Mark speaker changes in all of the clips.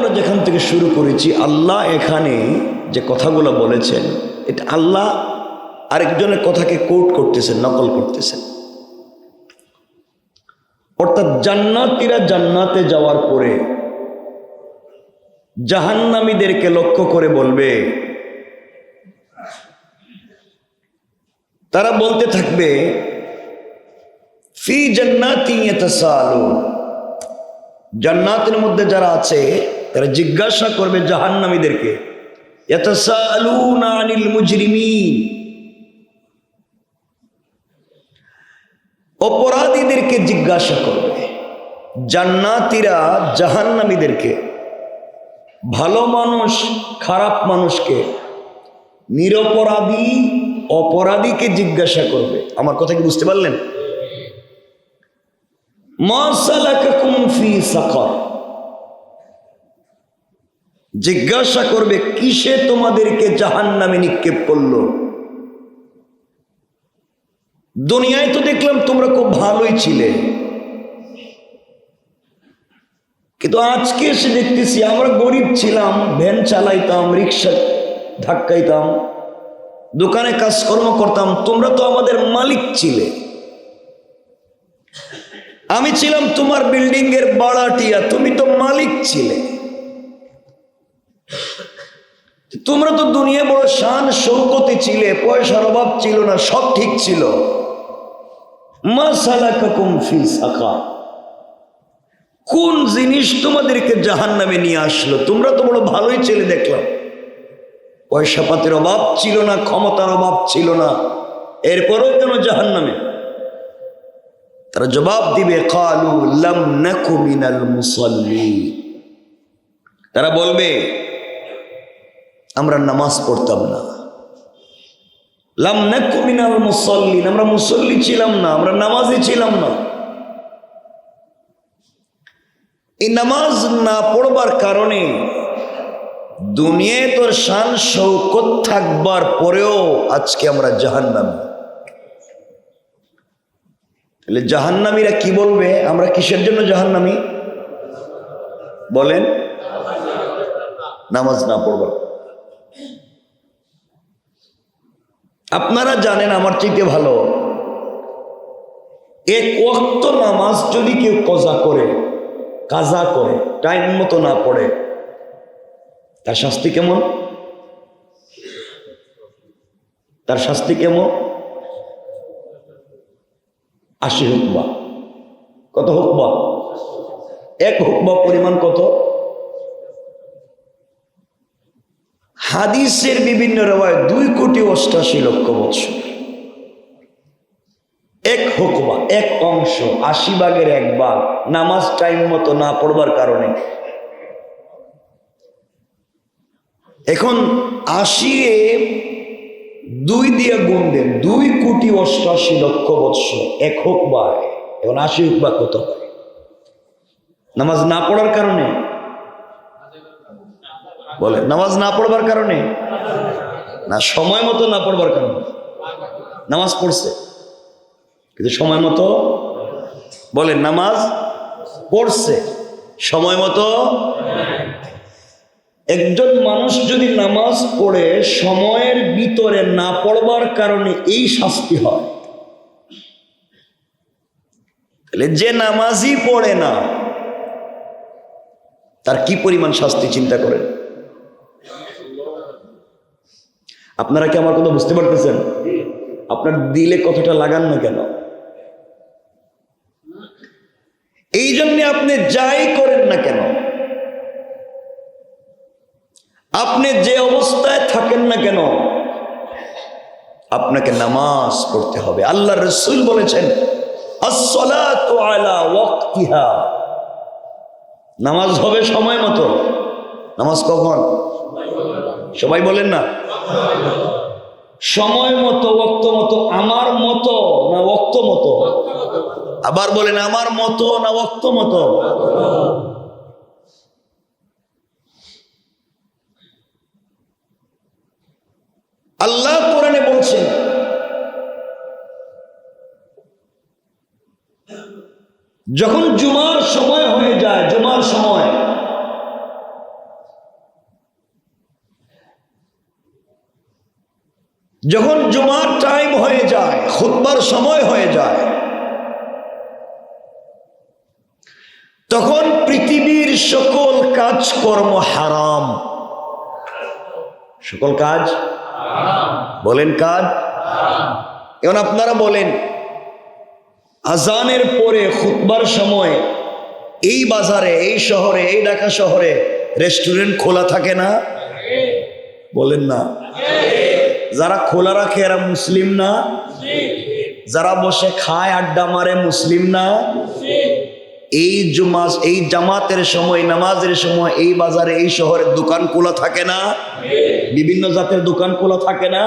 Speaker 1: আমরা যেখান থেকে শুরু করেছি, আল্লাহ এখানে যে কথাগুলো বলেছেন, এটা আল্লাহ আরেকজনের কথাকে কোট করতেছেন, নকল করতেছেন। অর্থাৎ জান্নাতীরা জান্নাতে যাওয়ার পরে জাহান্নামীদেরকে লক্ষ্য করে বলবে, তারা বলতে থাকবে, ফি জান্নাতিন ইয়াতাসাআলুন, জান্নাতের মধ্যে যারা আছে তারা জিজ্ঞাসা করবে জাহান্নামীদেরকে, ইয়াতাসাআলুনা আনিল মুজরিমিন, অপরাধীদেরকে জিজ্ঞাসা করবে। জান্নাতীরা জাহান্নামীদেরকে, ভালো মানুষ খারাপ মানুষকে, নিরপরাধী অপরাধীকে জিজ্ঞাসা করবে। আমার কথা কি বুঝতে পারলেন? মা সালাকাকুম ফি সাকার, জিজ্ঞাসা করবে কিসে তোমাদেরকে জাহান্নামে নিক্ষেপ করলো। দুনিয়ায় তো দেখলাম তোমরা খুব ভালোই ছিলে, কিন্তু আজকে এসে দেখতেছি আমরা গরিব ছিলাম, ভ্যান চালাইতাম, রিক্সা ধাক্কাইতাম, দোকানে কাজকর্ম করতাম, তোমরা তো আমাদের মালিক ছিলে। আমি ছিলাম তোমার বিল্ডিং এর বাড়াটিয়া, তুমি তো মালিক ছিলে। তোমরা তো দুনিয়া বড় শান শৌকতে ছিলে, পয়সার অভাব ছিল না, সব ঠিক ছিল। মা সালাকাকুম ফি সাকার, কোন জিনিস তোমাদেরকে জাহান্নামে নিয়ে আসলো? তোমরা তো বড় ভালোই ছেলে দেখলাম, পয়সা পাতির অভাব ছিল না, ক্ষমতার অভাব ছিল না, এরপরও কেন জাহান্নামে? তারা জবাব দিবে, ক্বালু লাম নাকু মিনাল মুসাল্লিন, তারা বলবে আমরা নামাজ পড়তাম না। লাম নাকু মিনাল মুসাল্লিন, আমরা মুসল্লি ছিলাম না, আমরা নামাজি ছিলাম না। এই নামাজ না পড়বার কারণে দুনিয়ায় তোর শান শৌকত থাকবার পরেও আজকে আমরা জাহান্নামী। তাহলে জাহান্নামীরা কি বলবে? আমরা কিসের জন্য জাহান্নামী? বলেন, নামাজ না পড়বার। আপনারা জানেন আমার চাইতে ভালো, এক ওয়াক্ত নামাজ যদি কেউ কাজা করে টাইম মতো না পড়ে, তার শাস্তি কেমন? তার শাস্তি কেমন? 80 হুকবা। কত হুকবা? এক হুকবা পরিমাণ কত? হাদিসের বিভিন্ন রিওয়ায়াত 2,88,00,000 বৎসর। এক হুকবা, এক অংশ, 80 ভাগের 1 ভাগ নামাজ টাইম মতো না পড়বার কারণে। এখন 80 এ 2 দিয়ে গুণ দেন, 2,88,00,000 বৎসর এক হুকবা। এখন 80 হুকবা কত হয়? নামাজ না পড়ার কারণে বলে, নামাজ না পড়বার কারণে না, সময় মতো না পড়বার কারণে। নামাজ পড়ছে কিন্তু সময় মতো, বলে নামাজ পড়ছে সময় মতো। একজন মানুষ যদি নামাজ পড়ে সময়ের ভিতরে না পড়বার কারণে এই শাস্তি হয়, তাহলে যে নামাজই পড়ে না তার কি পরিমাণ শাস্তি চিন্তা করেন। আপনারা কি আমার কথা বুঝতে পারতেছেন? আপনার দিলে কথাটা লাগান না কেন? এই জন্য আপনি যাই করেন না কেন, আপনি যে অবস্থায় থাকেন না কেন, আপনাকে নামাজ পড়তে হবে। আল্লাহ রাসূল বলেছেন, আস-সালাতু আলা ওয়াক্তিহা, নামাজ হবে সময় মতো। নামাজ কখন? সবাই বলেন না, সময় মতো, ওয়াক্ত মতো। আমার মতো না ওয়াক্ত মতো? আবার বলেন, আমার মতো না ওয়াক্ত মতো? আল্লাহ কোরআনে বলছেন, যখন জুমার সময় হয়ে যায়, জুমার সময় যখন জুমার টাইম হয়ে যায়, খুতবার সময় হয়ে যায়, তখন পৃথিবীর সকল কাজকর্ম হারাম। সকল কাজ বলেন কাজ। এখন আপনারা বলেন, আজানের পরে খুতবার সময় এই বাজারে, এই শহরে, এই ঢাকা শহরে রেস্টুরেন্ট খোলা থাকে না? বলেন না। যারা খোলা রাখে এরা মুসলিম না? যারা বসে খায় আড্ডা মারে মুসলিম না? এই জামাতের সময়, নামাজের সময় এই বাজারে, এই শহরের দোকান খোলা থাকে না? বিভিন্ন জাতের দোকান খোলা থাকে না?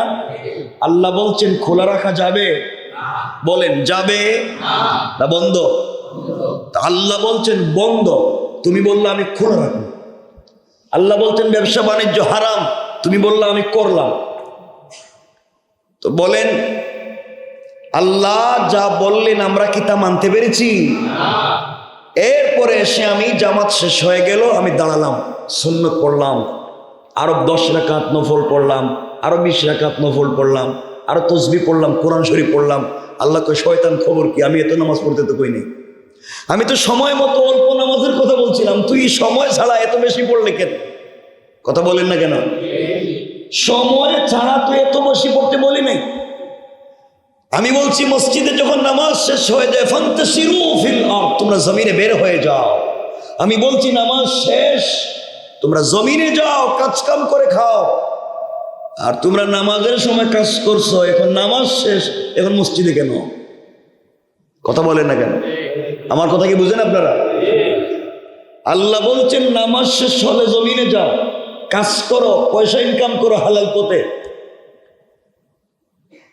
Speaker 1: আল্লাহ বলছেন খোলা রাখা যাবে? বলেন যাবে না বন্ধ? আল্লাহ বলছেন বন্ধ, তুমি বললে আমি খোলা রাখবো। আল্লাহ বলছেন ব্যবসা বাণিজ্য হারাম, তুমি বললে আমি করলাম। তো বলেন আল্লাহ যা বললেন আমরা কি তা মানতে পেরেছি? এরপরে এসে আমি জামাত শেষ হয়ে গেল, আমি দাঁড়ালাম, সুন্নত পড়লাম, আরো 10 রাকাত নফল পড়লাম, আরো 20 রাকাত নফল পড়লাম, আরো তসবিহ পড়লাম, কোরআন শরীফ পড়লাম। আল্লাহ কয় শয়তান খবর কি, আমি এত নামাজ পড়তে তো কই নেই, আমি তো সময় মতো অল্প নামাজের কথা বলছিলাম, তুই সময় ছাড়া এত বেশি পড়লে কেন? কথা বলেন না কেন? সময় ছাড়া তুই এত বেশি পড়তে বলি নাই। আমি বলছি মসজিদে যখন নামাজ শেষ হয়ে যায় ফান্তাশিরু ফিল আরদ, তোমরা জমিনে বের হয়ে যাও। আমি বলছি নামাজ শেষ, তোমরা জমিনে যাও, কাজ কাম করে খাও। আর তোমরা নামাজের সময় কাজ করছো, এখন নামাজ শেষ, এখন মসজিদে কেন? কথা বলেন না কেন? আমার কথা কি বুঝেন আপনারা? আল্লাহ বলছেন নামাজ শেষ হলে জমিনে যাও, কাজ করো, পয়সা ইনকাম করো হালাল পথে।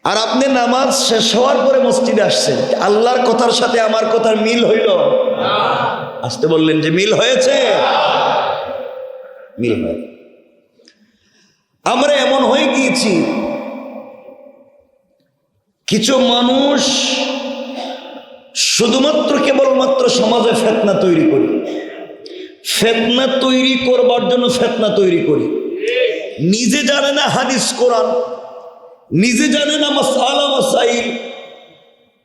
Speaker 1: আর আপনি নামাজ শেষ হওয়ার পরে মসজিদে আসছেন, আল্লাহর কথার সাথে আমার কথার মিল হইল? আসতে বললেন যে মিল হয়েছে? মিল হয়। আমরা এমন হয়ে গিয়েছি, কিছু মানুষ শুধুমাত্র কেবলমাত্র সমাজে ফিতনা তৈরি করি, ফিতনা তৈরি করবার জন্য ফিতনা তৈরি করি। নিজে জানে না হাদিস কোরআন, নিজে জানে না মাসআলা মাসাইল,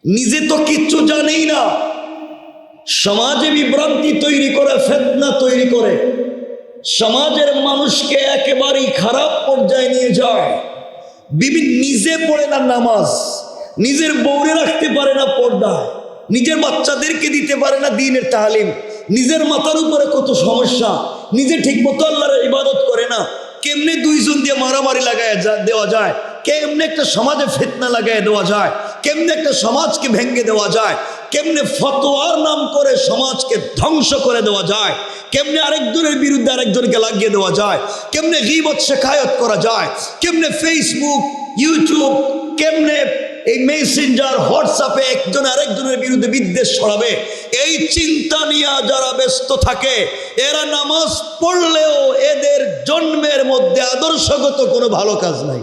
Speaker 1: নিজে তো কিচ্ছু জানেই না, সমাজে বিভ্রান্তি তৈরি করে, ফিতনা তৈরি করে, সমাজের মানুষকে একেবারেই খারাপ পর্যায়ে নিয়ে যায়। নিজে পড়ে না নামাজ, নিজের বউরে রাখতে পারে না পর্দায়, নিজের বাচ্চাদেরকে দিতে পারে না দ্বীনের তালিম, নিজের মাথার উপরে কত সমস্যা, নিজে ঠিক মতো আল্লাহর ইবাদত করে না। কেমনে দুইজন দিয়ে মারামারি লাগায় দেওয়া যায়, কেমনে একটা সমাজে ফিতনা লাগায় দেওয়া যায়, কেমনে একটা সমাজকে ভেঙে দেওয়া যায়, কেমনে ফতোয়ার নাম করে সমাজকে ধ্বংস করে দেওয়া যায়, কেমনে আরেকজনের বিরুদ্ধে আরেকজনকে লাগিয়ে দেওয়া যায়, কেমনে গীবত শেখায়ত করা যায়, কেমনে ফেসবুক, ইউটিউব, কেমনে এই মেসেঞ্জার, হোয়াটসঅ্যাপে একজন আরেকজনের বিরুদ্ধে বিদ্বেষ ছড়াবে, এই চিন্তা নিয়ে যারা ব্যস্ত থাকে, এরা নামাজ পড়লেও এদের জন্মের মধ্যে আদর্শগত কোনো ভালো কাজ নাই।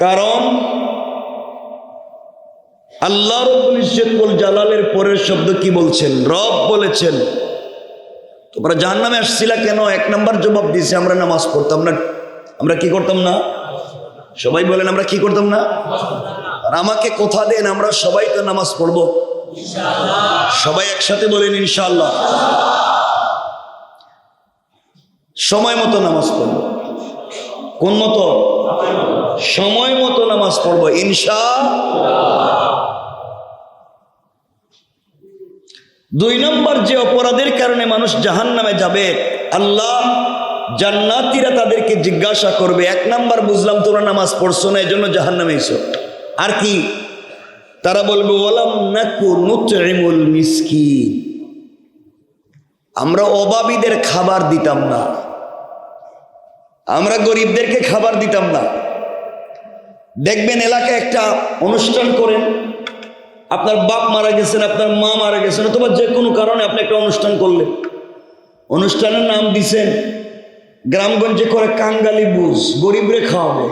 Speaker 1: কারণ আল্লাহ রব্বুল ইজ্জত ওয়াল জালালের পরের শব্দ কি বলছেন? রব বলেছেন তোমরা জাহান্নামে আসছিলা কেন? 1 নাম্বার জবাব দিয়েছে আমরা নামাজ পড়তাম না। আমরা কি করতাম না? সবাই বলেন আমরা কি করতাম না? আর আমাকে কথা দেন, আমরা সবাই তো নামাজ পড়বো ইনশাআল্লাহ। সবাই একসাথে বলেন ইনশাআল্লাহ। সময় মতো নামাজ পড়বো। কোন মতো? সময় মতো নামাজ পড়বো ইনশাআল্লাহ। 2 নম্বর যে অপরাধের কারণে মানুষ জাহান্নামে যাবে, আল্লাহ জান্নাতীরা তাদেরকে জিজ্ঞাসা করবে, 1 নাম্বার বুঝলাম তোমরা নামাজ পড়ছো না, এজন্য জাহান্নামে এসো। আর কি? তারা বলবে ওয়ালাম নাকু নুতইমুল মিসকিন, আমরা অভাবীদের খাবার দিতাম না, আমরা গরিবদেরকে খাবার দিতাম না। দেখবেন এলাকায় একটা অনুষ্ঠান করেন, আপনার বাপ মারা গেছেন, আপনার মা মারা গেছেন, অথবা যে কোনো কারণে আপনি একটা অনুষ্ঠান করলেন, অনুষ্ঠানের নাম দিছেন, গ্রামগঞ্জে করে কাঙ্গালি বুঝ, গরিবরে খাওয়াবে।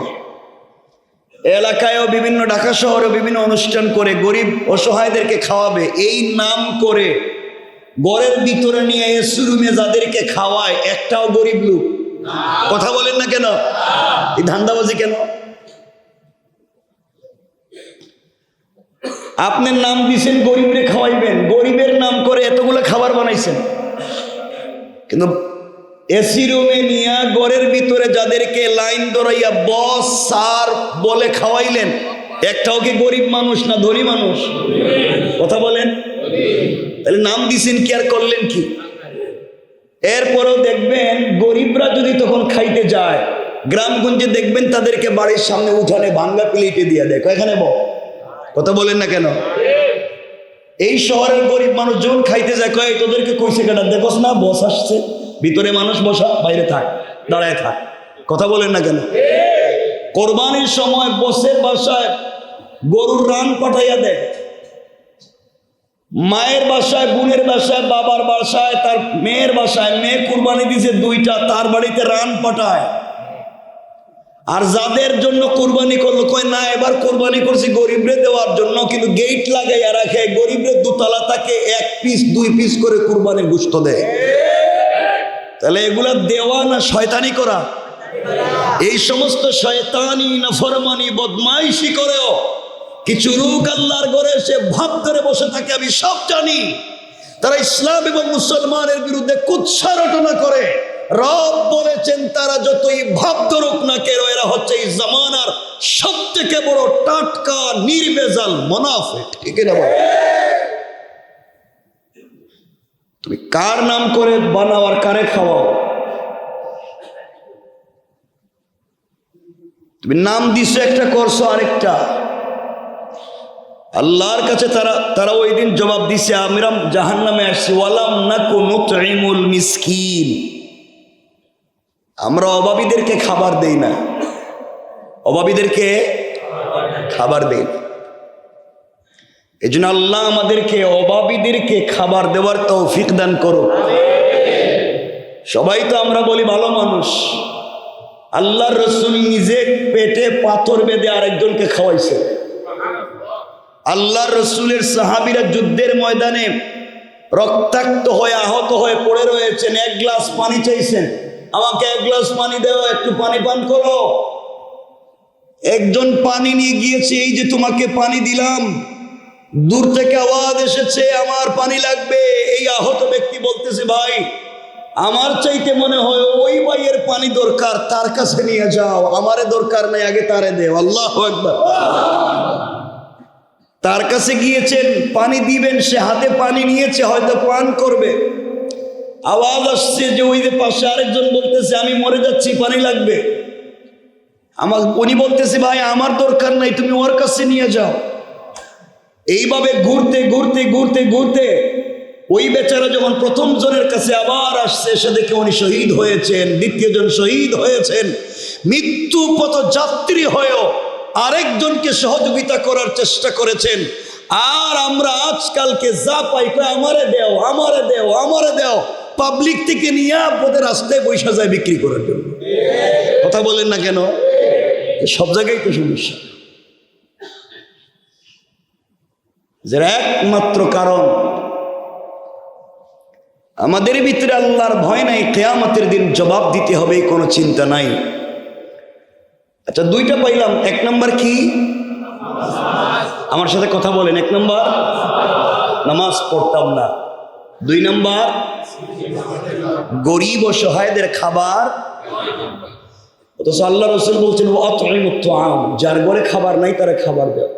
Speaker 1: এলাকায়ও বিভিন্ন, ঢাকা শহরেও বিভিন্ন অনুষ্ঠান করে গরিব অসহায়দেরকে খাওয়াবে। এই নাম করে ঘরের ভিতরে নিয়ে এসি রুমে যাদেরকে খাওয়ায় একটাও গরিব লোক, কথা বলেন না কেন? এই ধান্দাবাজি কেন? আপনার নাম দিয়েছেন গরিবরে খাওয়াইবেন, গরিবের নাম করে এতগুলো খাবার বানাইছেন, কিন্তু এসি রুমে নিয়ে ঘরের ভিতরে যাদেরকে লাইন ধরাইয়া বস স্যার বলে খাওয়াইলেন, একটাও কি গরিব মানুষ না ধনী মানুষ? কথা বলেন। তাহলে নাম দিছেন কি আর করলেন কি? এরপরেও দেখবেন গরিবরা যদি তখন খাইতে যায়, গ্রামগঞ্জে দেখবেন তাদেরকে বাড়ির সামনে উঠানে ভাঙ্গা প্লেটে দিয়ে দেখো, এখানে কথা বলেন না কেন? এই শহরের গরিব মানুষ যখন খাইতে যায়, কয় তোদেরকে কইছে কেন? দেখোস না বস আসছে, ভিতরে মানুষ বসা, বাইরে থাক, দাঁড়ায় থাক। কথা বলেন না কেন? কোরবানির সময় বসের বাসায় গরুর রান পাঠাইয়া দেয়, মায়ের বাসায়, বোনের বাসায়, বাবার বাসায়, তার মেয়ের বাসায়, মেয়ে কুরবানি দিছে দুইটা, তার বাড়িতে রান পাঠায়। আর যাদের জন্য কুরবানি করলো, কয় না এবার কুরবানি করছি গরিবরে দেওয়ার জন্য, কিন্তু গেট লাগাইয়া রাখে, গরিবরে দুতলা তাকে 1 পিস 2 পিস করে কুরবানির গোশত দেয়। তাহলে এগুলা দেওয়া না শয়তানি করা? এই সমস্ত শয়তানি নাফরমানি বদমাইশি করেও কিছু লোক আল্লাহর ঘরে এসে ভাব ধরে বসে থাকে, আমি সব জানি। তারা ইসলাম এবং মুসলমানের বিরুদ্ধে কুৎসা রটনা করে। রব বলেছেন তারা যতই ভাব ধরুক না কেন, এরা হচ্ছে এই জামানার সবথেকে বড় টাটকা নির্ভেজাল মুনাফিক। ঠিক না? তুমি কার নাম করে বানাও আর কারে খাওয়াও? তুমি নাম দিছো একটা, করছো আরেকটা। আল্লাহর কাছে তারা ওই দিন জবাব দিছে, আমরা জাহান্নামে আসছি, ওয়ালাম নাকু নুতঈমুল মিসকিন, আমরা অভাবীদেরকে খাবার দেই না, অভাবীদেরকে খাবার দেই না। এই জন্য আল্লাহ আমাদেরকে অভাবীদেরকে খাবার দেওয়ার তৌফিক দান করো। সবাই তো আমরা বলি ভালো মানুষ, আল্লাহর রাসূল নিজে পেটে পাথর বেঁধে আরেকজনকে খাওয়াইছে। আল্লাহর রাসূলের সাহাবীরা যুদ্ধের ময়দানে রক্তাক্ত হয়ে আহত হয়ে পড়ে রয়েছেন, 1 গ্লাস পানি চাইছেন, আমাকে 1 গ্লাস পানি দাও, একটু পানি পান করো। একজন পানি নিয়ে গিয়েছে, এই যে তোমাকে পানি দিলাম। দূর থেকে আওয়াজ এসেছে, আমার পানি লাগবে। এই আহত ব্যক্তি বলতেছে, ভাই আমার চাইতে মনে হয় ওই ভাইয়ের পানি দরকার, তার কাছে নিয়ে যাও, আমারে দরকার নাই, আগে তারে দেও। আল্লাহু আকবার। তার কাছে গিয়েছেন, পানি দিবেন, সে হাতে পানি নিয়েছে, হয়তো পান করবে। আওয়াজ আসছে যে ওই যে পাশে আরেকজন বলতেছে, আমি মরে যাচ্ছি, পানি লাগবে। উনি বলতেছে, ভাই আমার দরকার নাই, তুমি ওর কাছে নিয়ে যাও। এইভাবে ঘুরতে ঘুরতে ঘুরতে ঘুরতে ওই বেচারা যখন প্রথম জনের কাছে আবার আসছে, সে দেখে উনি শহীদ হয়েছেন, দ্বিতীয় জন শহীদ হয়েছেন। মৃত্যু পথ যাত্রী হয়েও আরেকজনকে সহযোগিতা করার চেষ্টা করেছেন। আর আমরা আজকালকে যা পাই, আমারে দেও, আমারে দেও, আমারে দেও, পাবলিক থেকে নিয়ে আপনাদের রাস্তায় বৈশা যায় বিক্রি করার জন্য। কথা বলেন না কেন? সব জায়গায় তো সমস্যা। যার একমাত্র কারণ আমাদের ভিতরে আল্লাহর ভয় নাই, কিয়ামতের দিন জবাব দিতে হবে, কোনো চিন্তা নাই। আচ্ছা, 2টা পাইলাম। 1 নম্বর কি? আমার সাথে কথা বলেন। 1 নম্বর নামাজ পড়তাম না। 2 নম্বর গরিব ও সহায়দের খাবার। অথচ আল্লাহ রাসূল বলছেন, আতঈমুত তুআম, যার ঘরে খাবার নাই তারা খাবার দাও।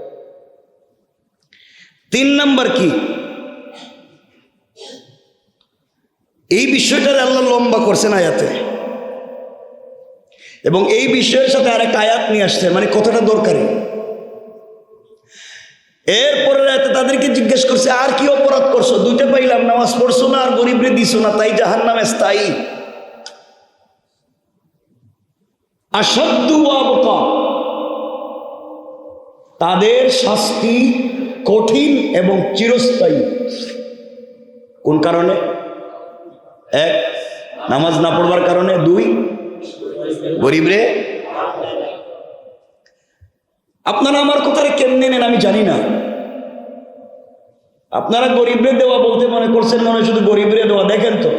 Speaker 1: 3 নম্বর কি? এই বিষয়টা আল্লাহ লম্বা করছেন আয়াতে, এবং এই বিষয়ের সাথে আরেকটা আয়াত নিয়ে আসছে, মানে কতটা দরকারি। এরপরে তাদেরকে জিজ্ঞেস করছে, আর কি অপরাধ করছো? 2টা পাইলাম, নামাজ পড়ছো না আর গরিবরে দিছো না, তাই জাহান্নামে স্থায়ী। আসাদ্দু ওয়াবকা, তাদের শাস্তি কঠিন এবং চিরস্থায়ী। কোন কারণে? 1, নামাজ না পড়বার কারণে। 2, গরিবরে। আপনারা আমার কথাটা কেমনে নেন আমি জানি না। আপনারা গরিবরে দেওয়া বলতে মনে করছেন মনে শুধু গরিবরে দেওয়া। দেখেন তো,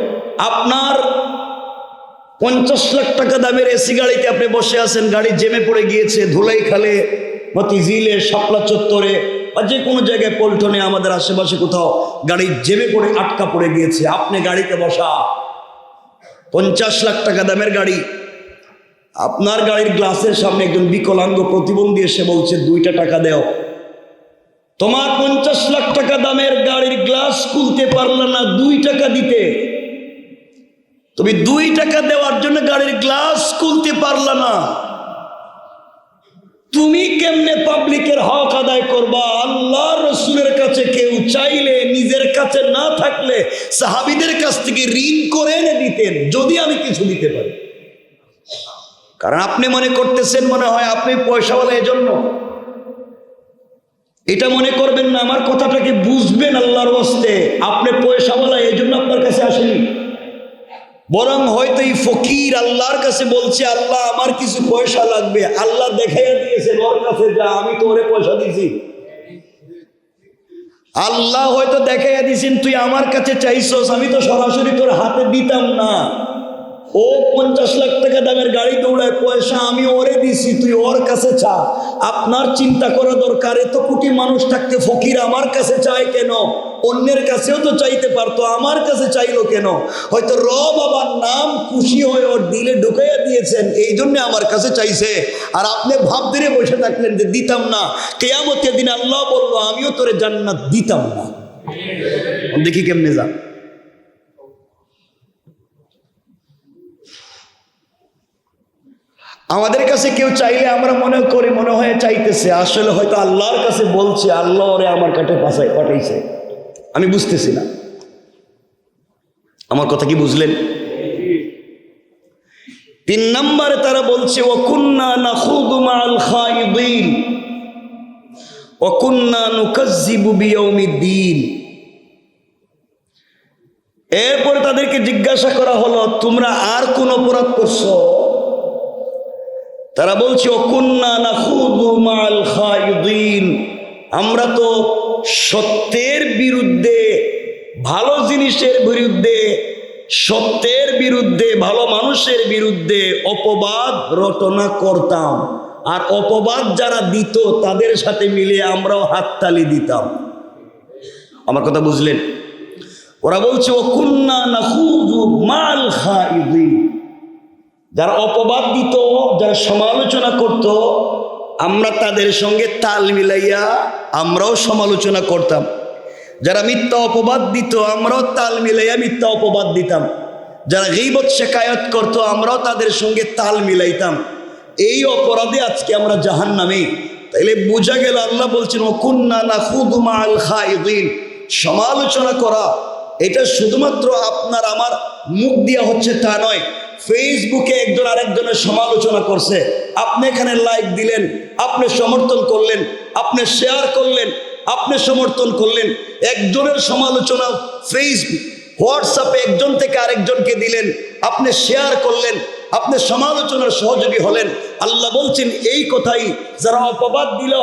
Speaker 1: আপনার 50 লাখ টাকা দামের এসি গাড়িতে আপনি বসে আছেন, গাড়ি জেমে পড়ে গিয়েছে ধুলাই খালে, মতিঝিলে, শাপলা চত্বরে বা যে কোনো জায়গায় পল্টনে আমাদের আশেপাশে কোথাও গাড়ি জেমে পড়ে আটকা পড়ে গিয়েছে, আপনি গাড়িতে বসা, 50 লাখ টাকা দামের গাড়ি, আপনার গাড়ির গ্লাসের সামনে একজন বিকলাঙ্গ প্রতিবন্ধী এসে বলছে 2টা টাকা দেও। তোমার 50 লাখ টাকা দামের গাড়ির গ্লাস খুলতে পারলে না 2 টাকা দিতে, তুমি 2 টাকা দেওয়ার জন্য গাড়ির গ্লাস খুলতে পারলা না, তুমি কেমনে পাবলিকের হক আদায় করবা? আল্লাহর রাসূলের কাছে কেউ চাইলে নিজের কাছে না থাকলে সাহাবীদের কাছ থেকে ঋণ করে এনে দিতেন, যদি আমি কিছু দিতে পারি। কারণ আপনি মনে করতেছেন মনে হয় আপনি পয়সাওয়ালা, এজন্য এটা মনে করবেন না, আমার কথাটাকে বুঝবেন আল্লাহর ওয়াস্তে। আপনি পয়সাওয়ালা এই জন্য আপনার কাছে আসেনি, বরং হয়তো এই ফকির আল্লাহর কাছে বলছে আল্লাহ আমার কিছু পয়সা লাগবে, আল্লাহ দেখাইয়া দিয়েছেন ওর কাছে যা, আমি তো ওরে পয়সা দিছি। আল্লাহ হয়তো দেখাইয়া দিয়েছেন তুই আমার কাছে চাইছস, আমি তো সরাসরি তোর হাতে দিতাম না। ও 50 লাখ টাকা দামের গাড়ি দৌড়ায়, পয়সা আমি ওরে দিছি, তুই ওর কাছে চা। আপনার চিন্তা করা দরকার, এত কোটি মানুষ থাকতে ফকির আমার কাছে চায় কেন? অন্যের কাছেও তো চাইতে পারতো, আমার কাছে চাইলো কেন? হয়তো বাবার নাম খুশি হয়ে ওর দিলে ঢুকাইয়া দিয়েছেন, এই জন্য আমার কাছে চাইছে। আর আপনি ভাব ধরে বসে থাকলেন যে দিতাম না, কিয়ামতের দিন আল্লাহ বললো আমিও তোরে জান্নাত দিতাম না। দেখি কেমনে যা। আমাদের কাছে কেউ চাইলে আমরা মনে করি মনে হয় চাইতেছে, আসলে হয়তো আল্লাহর কাছে বলছে আল্লাহ ওরে আমার কাছে পাঠাইছে, আমি বুঝতেছি না। আমার কথা কি বুঝলেন? 3 নম্বরে তারা বলছে ওয়াকুন্না নাখুদু মাআল খায়িদিন ওয়াকুন্না নুকাজ্জিবু বিয়াউমিদ্দিন। এরপরে তাদেরকে জিজ্ঞাসা করা হলো তোমরা আর কোন অপরাধ করছো? তারা বলছে ওয়াকুন্না নাখুদু মাআল খায়িদিন, আমরা তো সত্যের বিরুদ্ধে, ভালো জিনিসের বিরুদ্ধে, সত্যের বিরুদ্ধে, ভালো মানুষের বিরুদ্ধে অপবাদ রটনা করতাম, আর অপবাদ যারা দিত তাদের সাথে মিলে আমরাও হাততালি দিতাম। আমার কথা বুঝলেন? ওরা বলছে ওয়াকুন্না নাখুদু মাআল খায়িদিন, যারা অপবাদ দিত, যারা সমালোচনা করত, আমরা তাদের সঙ্গে তাল মিলাইয়া আমরাও সমালোচনা করতাম। যারা মিথ্যা অপবাদ দিত আমরাও তাল মিলাইয়া মিথ্যা অপবাদ দিতাম। যারা গীবত শিকায়ত করত আমরাও তাদের সঙ্গে তাল মিলাইতাম। এই অপরাধে আজকে আমরা জাহান্নামে। তাইলে বোঝা গেল আল্লাহ বলছেন ওয়াকুন্না নাখুদু মাআল খায়িদিন, সমালোচনা করা এটা শুধুমাত্র আপনার আমার মুখ দিয়া হচ্ছে তা নয়। ফেসবুকে একজন আরেকজনের সমালোচনা করছে, আপনি এখানে লাইক দিলেন, আপনি সমর্থন করলেন, আপনি শেয়ার করলেন, আপনি সমর্থন করলেন। একজনের সমালোচনা ফেসবুক হোয়াটসঅ্যাপে একজন থেকে আরেকজনকে দিলেন, আপনি শেয়ার করলেন, আপনি সমালোচনার সহযোগী হলেন। আল্লাহ বলছেন এই কথাই, যারা অপবাদ দিল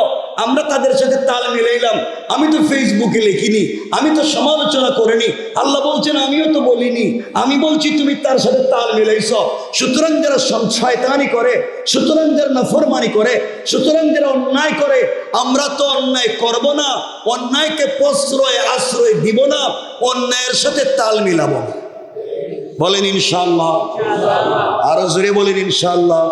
Speaker 1: আমরা তাদের সাথে তাল মিলাইলাম। আমি তো ফেসবুকে লিখিনি, আমি তো সমালোচনা করিনি। আল্লাহ বলছেন আমিও তো বলিনি, আমি বলছি তুমি তার সাথে তাল মিলাইছ। সুতরাং যারা শয়তানি করে, সুতরাং যারা নাফরমানি করে, সুতরাং যারা অন্যায় করে, আমরা তো অন্যায় করব না, অন্যায়কে প্রশ্রয় আশ্রয় দিব না, অন্যায়ের সাথে তাল মিলাবো না। বলেন ইনশাআল্লাহ, আরো জোরে বলেন ইনশাআল্লাহ।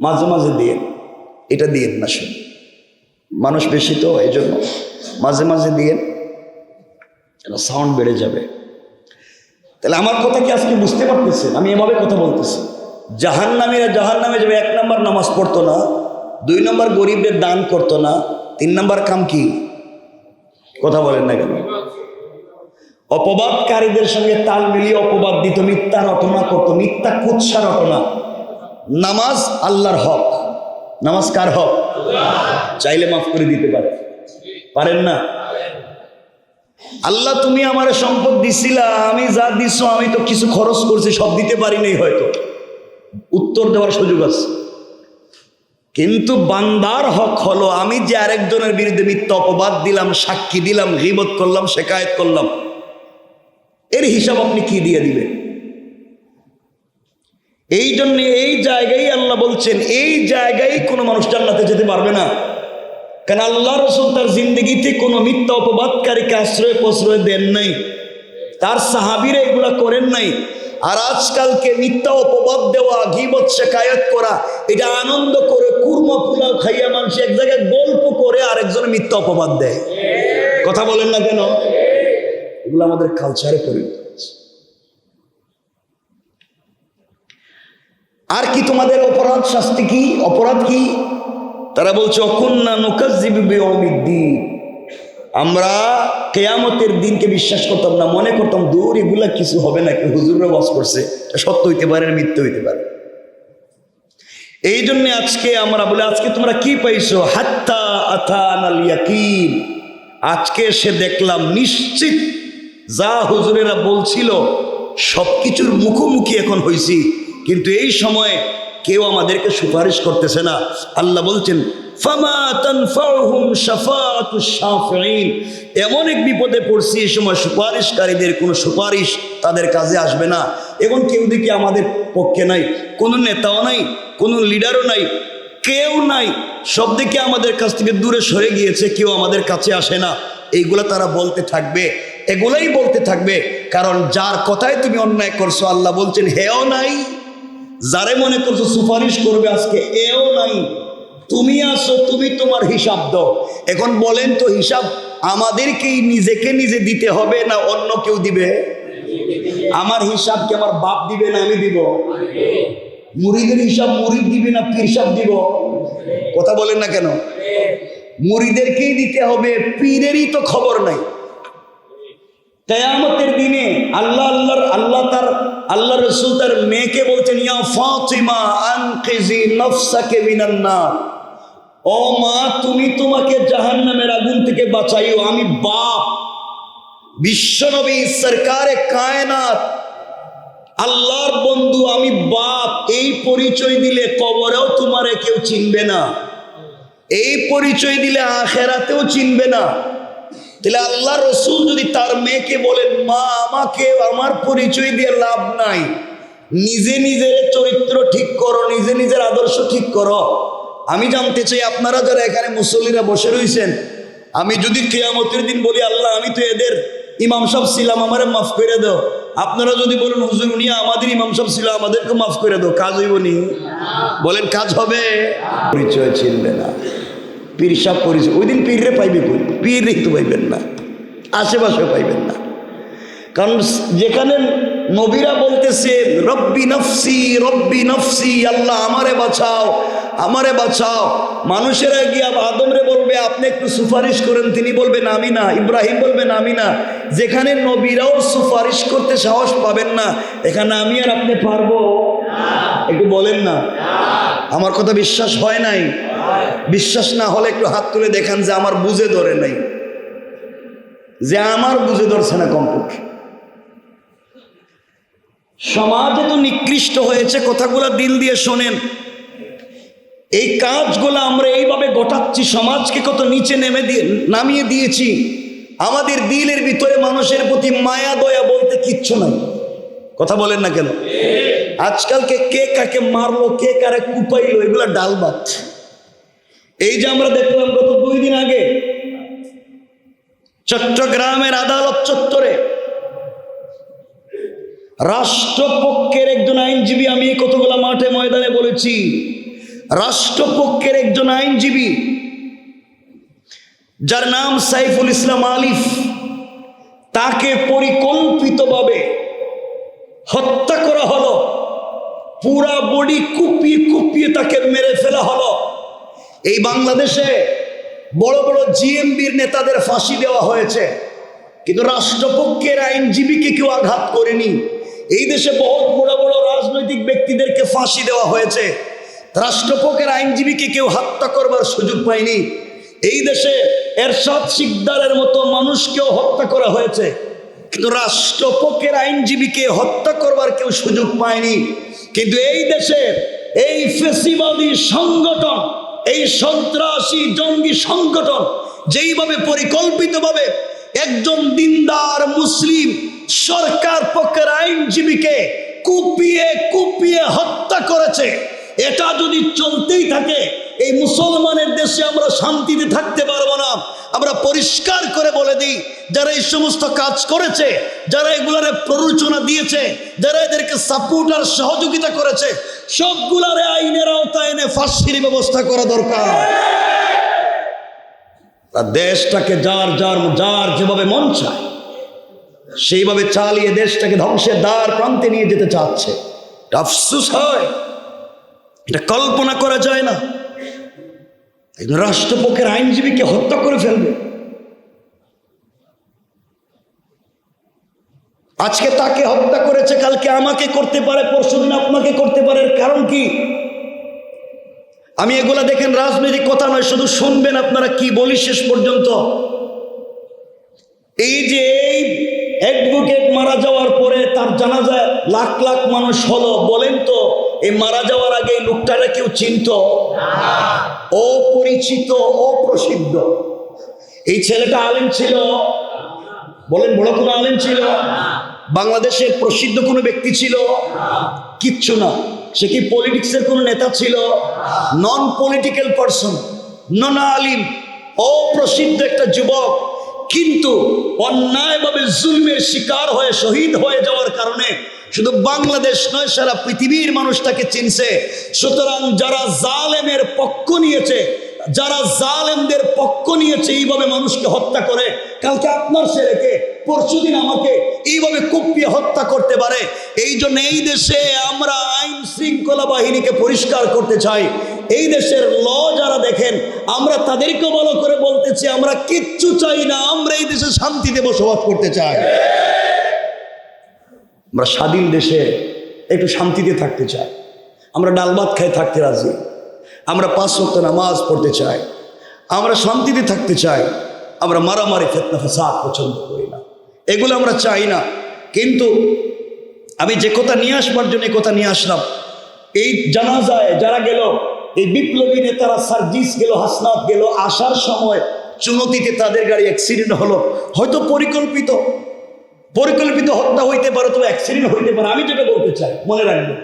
Speaker 1: মাঝে মাঝে দিয়ে এটা দিয়ে না, শুন মানুষ বেশি তো এই জন্য মাঝে মাঝে দিয়ে সাউন্ড বেড়ে যাবে। তাহলে আমার কথা কি আজকে বুঝতে পারতেছেন? আমি এভাবে কথা বলতেছি, জাহান্নামীরা জাহান্নামে যাবে। 1 নম্বর নামাজ পড়তো না, 2 নম্বর গরিবদের দান করতো না, 3 নম্বর কাম কি? কথা বলেন না কেন? অপবাদকারীদের সঙ্গে তাল মিলিয়ে অপবাদ দিত, মিথ্যা রটনা করতো, মিথ্যা কুৎসা রটনা। নামাজ আল্লাহর হক, নামাজ কার হক? চাইলে মাফ করে দিতে পারেন না? আল্লাহ তুমি আমার সম্পদ দিছিলা, আমি যা দিছ আমি তো কিছু খরচ করছি, সব দিতে পারি নাই, হয়তো উত্তর দেওয়ার সুযোগ আছে। কিন্তু বান্দার হক হলো আমি যে আরেকজনের বিরুদ্ধে মিথ্যা অপবাদ দিলাম, সাক্ষী দিলাম, গীবত করলাম, শিকায়েত করলাম, এর হিসাব আপনি কি দিয়ে দিবেন? এই জন্য এই জায়গায় আল্লাহ বলছেন, এই জায়গায় কোনো মানুষ জান্নাতে যেতে পারবে না। কারণ আল্লাহ রাসূল তার জিন্দগিতে কোনো মিথ্যা অপবাদকারীকে আশ্রয় প্রশ্রয় দেন নাই, তার সাহাবীরা এগুলা করেন নাই। আর আজকালকে মিথ্যা অপবাদ দেওয়া, গীবত শিকায়েত করা, এটা আনন্দ করে কুরমা পোলাও খাইয়া মানুষ এক জায়গায় গল্প করে আরেকজনের মিথ্যা অপবাদ দেয়। কথা বলেন না কেন? এগুলো আমাদের কালচারে পরিণত হচ্ছে। আর কি তোমাদের অপরাধ, শাস্তি কি? অপরাধ কি? তারা বলছে অকুন্না নুকাজ্জিবু বিয়াউমিদ্দিন, আমরা কিয়ামতের দিনকে বিশ্বাস করতাম না, মনে করতাম দূর এগুলা কিছু হবে না, কি হুজুররা ওয়াজ করছে, সত্য হইতে পারে, মিথ্যা হইতে পারে। এই জন্য আজকে আমরা বলি, আজকে তোমরা কি পাইছো? হাত্তা আতানাল ইয়াকিন, আজকে এসে দেখলাম নিশ্চিত যা হুজুরেরা বলছিল সবকিছুর মুখোমুখি এখন হইছি, কিন্তু এই সময়ে কেউ আমাদেরকে সুপারিশ করতেছে না। আল্লাহ বলছেন ফামা তানফাউহুম শাফাআতুশ শাফিঈন, এমন এক বিপদে পড়ছি এই সময় সুপারিশকারীদের কোনো সুপারিশ তাদের কাজে আসবে না। এখন কেউ দেখি আমাদের পক্ষে নাই, কোনো নেতাও নাই, কোনো লিডারও নাই, কেউ নাই, সব দিকে আমাদের কাছ থেকে দূরে সরে গিয়েছে, কেউ আমাদের কাছে আসে না। এইগুলা তারা বলতে থাকবে, এগুলাই বলতে থাকবে, কারণ যার কথায় তুমি অন্যায় করছো আল্লাহ বলছেন হেও নাই, যারে মনে করছো সুপারিশ করবে আজকে এও নাই। তুমি আসো, তুমি তোমার হিসাব দাও। এখন বলেন তো, হিসাব আমাদেরকেই নিজেকে নিজে দিতে হবে না অন্য কেউ দিবে? আমার হিসাব কি আমার বাপ দিবে না আমি দিব? মুরিদের হিসাব মুরিদ দিবে না পীর সাহেব দিব? কথা বলেন না কেন? মুরিদেরকেই দিতে হবে, পীরেরই তো খবর নাই। কিয়ামতের দিনে আল্লাহ রাসূল তার মেয়েকে বলছেন ইয়া ফাতিমা আনকিজি নফসাকে মিনান নার, ও মা তুমি তোমাকে জাহান্নামের আগুন থেকে বাঁচাইও। আমি বাপ, বিশ্বনবী সরকারে কায়নাত, আল্লাহর বন্ধু, আমি বাপ, এই পরিচয় দিলে কবরেও তোমারে কেউ চিনবে না, এই পরিচয় দিলে আখেরাতেও চিনবে না। তাহলে আল্লাহ রসুল যদি তার মেয়েকে বলেন মা আমাকে আমার পরিচয় দিয়ে লাভ নাই, নিজে নিজের চরিত্র ঠিক করো, নিজে নিজের আদর্শ ঠিক করো। আমি জানতে চাই আপনারা যারা এখানে মুসল্লিরা বসে রয়েছেন, আমি যদি কিয়ামতের দিন বলি আল্লাহ আমি তো এদের ইমাম সাহেব ছিলাম, আমারে মাফ করে দাও, আপনারা যদি বলেন হুজুর উনি আমাদের ইমাম সাহেব ছিল আমাদেরকে মাফ করে দাও, কাজ হইব নি? বলেন কাজ হবে? পরিচয় চিনবে না, পীর সাহেব পরিচয়, ওই দিন পীররে পাইবে কই? পীরই তো পাইবেন না, আশেপাশেও পাইবেন না। কারণ যেখানে নবীরা বলতেছে রব্বি নফসি, আল্লাহ আমারে বাঁচাও, আমারে বাঁচাও, মানুষেরা গিয়ে আদমরে বলবে আপনি একটু সুপারিশ করেন, তিনি বলবেন আমি না, ইব্রাহিম বলবেন আমি না। যেখানে নবীরাও সুপারিশ করতে সাহস পাবেন না, এখানে আমি আর আপনি পারবো? একটু বলেন না। আমার কথা বিশ্বাস হয় নাই? বিশ্বাস না হলে একটু হাত তুলে দেখান যে আমার বুঝে ধরে নাই, যে আমার বুঝে ধরছে না কম্পিউটার। সমাজ তো নিকৃষ্ট হয়েছে, কথাগুলো দিল দিয়ে শোনেন। এই কাজগুলো আমরা এইভাবে ঘটাচ্ছি, সমাজকে কত নিচে নামিয়ে দিয়েছি। আমাদের দিলের ভিতরে মানুষের প্রতি মায়া দয়া বলতে কিচ্ছু নাই। কথা বলেন না কেন? আজকালকে কে কাকে মারলো, কে কারে কুপাইলো, এগুলা ডাল ভাত। এই যে আমরা দেখলাম গত 2 দিন আগে চট্টগ্রামের আদালত চত্বরে রাষ্ট্রপক্ষের একজন আইনজীবী, আমি কতগুলো মাঠে ময়দানে বলেছি, রাষ্ট্রপক্ষের একজন আইনজীবী যার নাম সাইফুল ইসলাম আলিফ, তাকে পরিকল্পিতভাবে হত্যা করা হলো, পুরা বডি কুপিয়ে কুপিয়ে তাকে মেরে ফেলা হলো। এই বাংলাদেশে বড় বড় জিএমবির নেতাদের ফাঁসি দেওয়া হয়েছে, কিন্তু রাষ্ট্রপক্ষের আইনজীবীকে কেউ আঘাত করেনি। এই দেশে বহুত বড় বড় রাজনৈতিক ব্যক্তিদেরকে ফাঁসি দেওয়া হয়েছে, রাষ্ট্রপক্ষের আইনজীবীকে কেউ হত্যা করবার সুযোগ পায়নি। এই দেশে এরশাদ শিকদারের মতো মানুষকেও হত্যা করা হয়েছে, কিন্তু রাষ্ট্রপক্ষের আইনজীবীকে হত্যা করবার কেউ সুযোগ পায়নি। কিন্তু এই দেশে এই ফেসিবাদী সংগঠন, এই সন্ত্রাসী জঙ্গি সংগঠন যেইভাবে পরিকল্পিতভাবে একজন দিনদার মুসলিম সরকার পক্ষের আইনজীবীকে কুপিয়ে কুপিয়ে হত্যা করেছে, এটা যদি চলতেই থাকে এই মুসলমানের দেশে আমরা শান্তিতে থাকতে পারবো না। আমরা পরিষ্কার করে বলে দিই, যারা এই সমস্ত কাজ করেছে, যারা এগুলারে প্ররোচনা দিয়েছে, যারা এদেরকে সাপোর্ট আর সহযোগিতা করেছে, সবগুলারে আইনের আওতায় এনে ফাঁসির ব্যবস্থা করা দরকার। দেশটাকে যার যার যার যেভাবে মন চায় সেইভাবে চালিয়ে দেশটাকে ধ্বংসের দ্বার প্রান্তে নিয়ে যেতে চাচ্ছে। আফসোস হয়, এটা কল্পনা করা যায় না। একজন রাষ্ট্রপক্ষের আইনজীবীকে হত্যা করে ফেলবে। আজকে তাকে হত্যা করেছে, কালকে আমাকে করতে পারে, পরশুদিন আপনাকে করতে পারে। এর কারণ কি? আমি এগুলা দেখেন রাজনৈতিক কথা নয়, শুধু শুনবেন আপনারা কি বলি শেষ পর্যন্ত। এই যে এই অ্যাডভোকেট মারা যাওয়ার পরে তার জানাজায় লাখ লাখ মানুষ হলো, বলেন তো এই মারা যাওয়ার আগে এই লোকটারে কেউ চিনত? অপরিচিত, অপ্রসিদ্ধ। এই ছেলেটা আলেম ছিল? বলেন, বড় কোনো আলেম ছিল? বাংলাদেশের প্রসিদ্ধ কোনো ব্যক্তি ছিল? কিচ্ছু না। সে কি পলিটিক্সের কোনো নেতা ছিল? নন পলিটিক্যাল পারসন, নন আলিম, অপ্রসিদ্ধ একটা যুবক। কিন্তু অন্যায়ভাবে জুলমের শিকার হয়ে শহীদ হয়ে যাওয়ার কারণে শুধু বাংলাদেশ নয়, সারা পৃথিবীর মানুষ তাকে চিনছে। সুতরাং যারা জালেমের পক্ষ নিয়েছে, যারা জালেমদের পক্ষ নিয়েছে, এইভাবে মানুষকে হত্যা করে, কালকে আপনার ছেলেকে, পরশুদিন আমাকে এইভাবে কুপিয়ে হত্যা করতে পারে। এই জন্য এই দেশে আমরা আইন শৃঙ্খলা বাহিনীকে পরিষ্কার করতে চাই। এই দেশের ল যারা দেখেন, আমরা তাদেরকে ভালো করে বলতেছি, আমরা কিচ্ছু চাই না, আমরা এই দেশে শান্তিতে বসবাস করতে চাই। আমরা স্বাধীন দেশে একটু শান্তিতে থাকতে চাই। আমরা ডাল ভাত খাই থাকতে রাজি। আমরা 5 ওয়াক্ত নামাজ পড়তে চাই। আমরা শান্তিতে থাকতে চাই। আমরা মারামারি, ফিতনা, ফাসাদ পছন্দ করি না, এগুলো আমরা চাই না। কিন্তু আমি যে কথা নিয়ে আসবার জন্য কথা নিয়ে আসলাম, এই জানাজায় যারা গেল, এই বিপ্লবী নেতারা, সার্জিস গেল, হাসনাত গেল, আসার সময় চুনতিতে তাদের গাড়ি অ্যাক্সিডেন্ট হলো। হয়তো পরিকল্পিত হত্যা হইতে পারে, তবে অ্যাক্সিডেন্ট হইতে পারে। আমি যেটা বলতে চাই, মনে রাখবেন,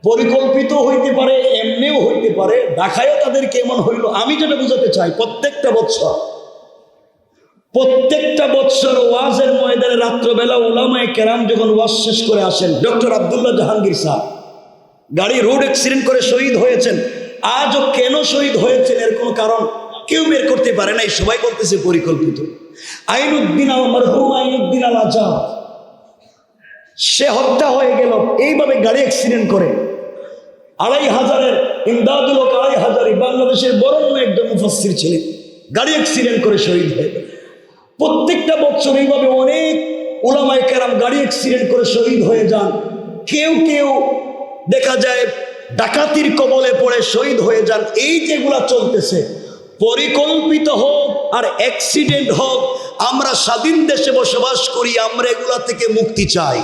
Speaker 1: পরিকল্পিত হইতে পারে, এমনিও হইতে পারে, দেখায়ও তাদেরকে এমন হইল। আমি যেটা বুঝাতে চাই, প্রত্যেকটা বৎসর ওয়াজের ময়দানে রাত্রবেলা উলামায়ে কেরাম যখন ওয়াজ শেষ করে আসেন, ডক্টর আব্দুল্লাহ জাহাঙ্গীর সাহেব গাড়ি রোড অ্যাক্সিডেন্ট করে শহীদ হয়েছেন। আজও কেন শহীদ হয়েছেন এর কোনো কারণ কেউ বের করতে পারে নাই। সবাই বলতেছে পরিকল্পিত। আইনুদ্দিন আল মারহুম আইনুদ্দিন আল আজাদ, সে হত্যা হয়ে গেল এইভাবে গাড়ি অ্যাক্সিডেন্ট করে। 2500-এর ইমদাদুল হক 2500 বাংলাদেশের বরণ্য একজন মুফাসসির ছিলেন, গাড়ি অ্যাক্সিডেন্ট করে শহীদ হয়ে গেল। প্রত্যেকটা বছর এইভাবে অনেক উলামায়ে কেরাম গাড়ি অ্যাক্সিডেন্ট করে শহীদ হয়ে যান। কেউ কেউ দেখা যায় ডাকাতির কবলে পড়ে শহীদ হয়ে যান। এই যেগুলা চলতেছে, পরিকল্পিত হোক আর অ্যাক্সিডেন্ট হোক, আমরা স্বাধীন দেশে বসবাস করি, আমরা এগুলা থেকে মুক্তি চাই।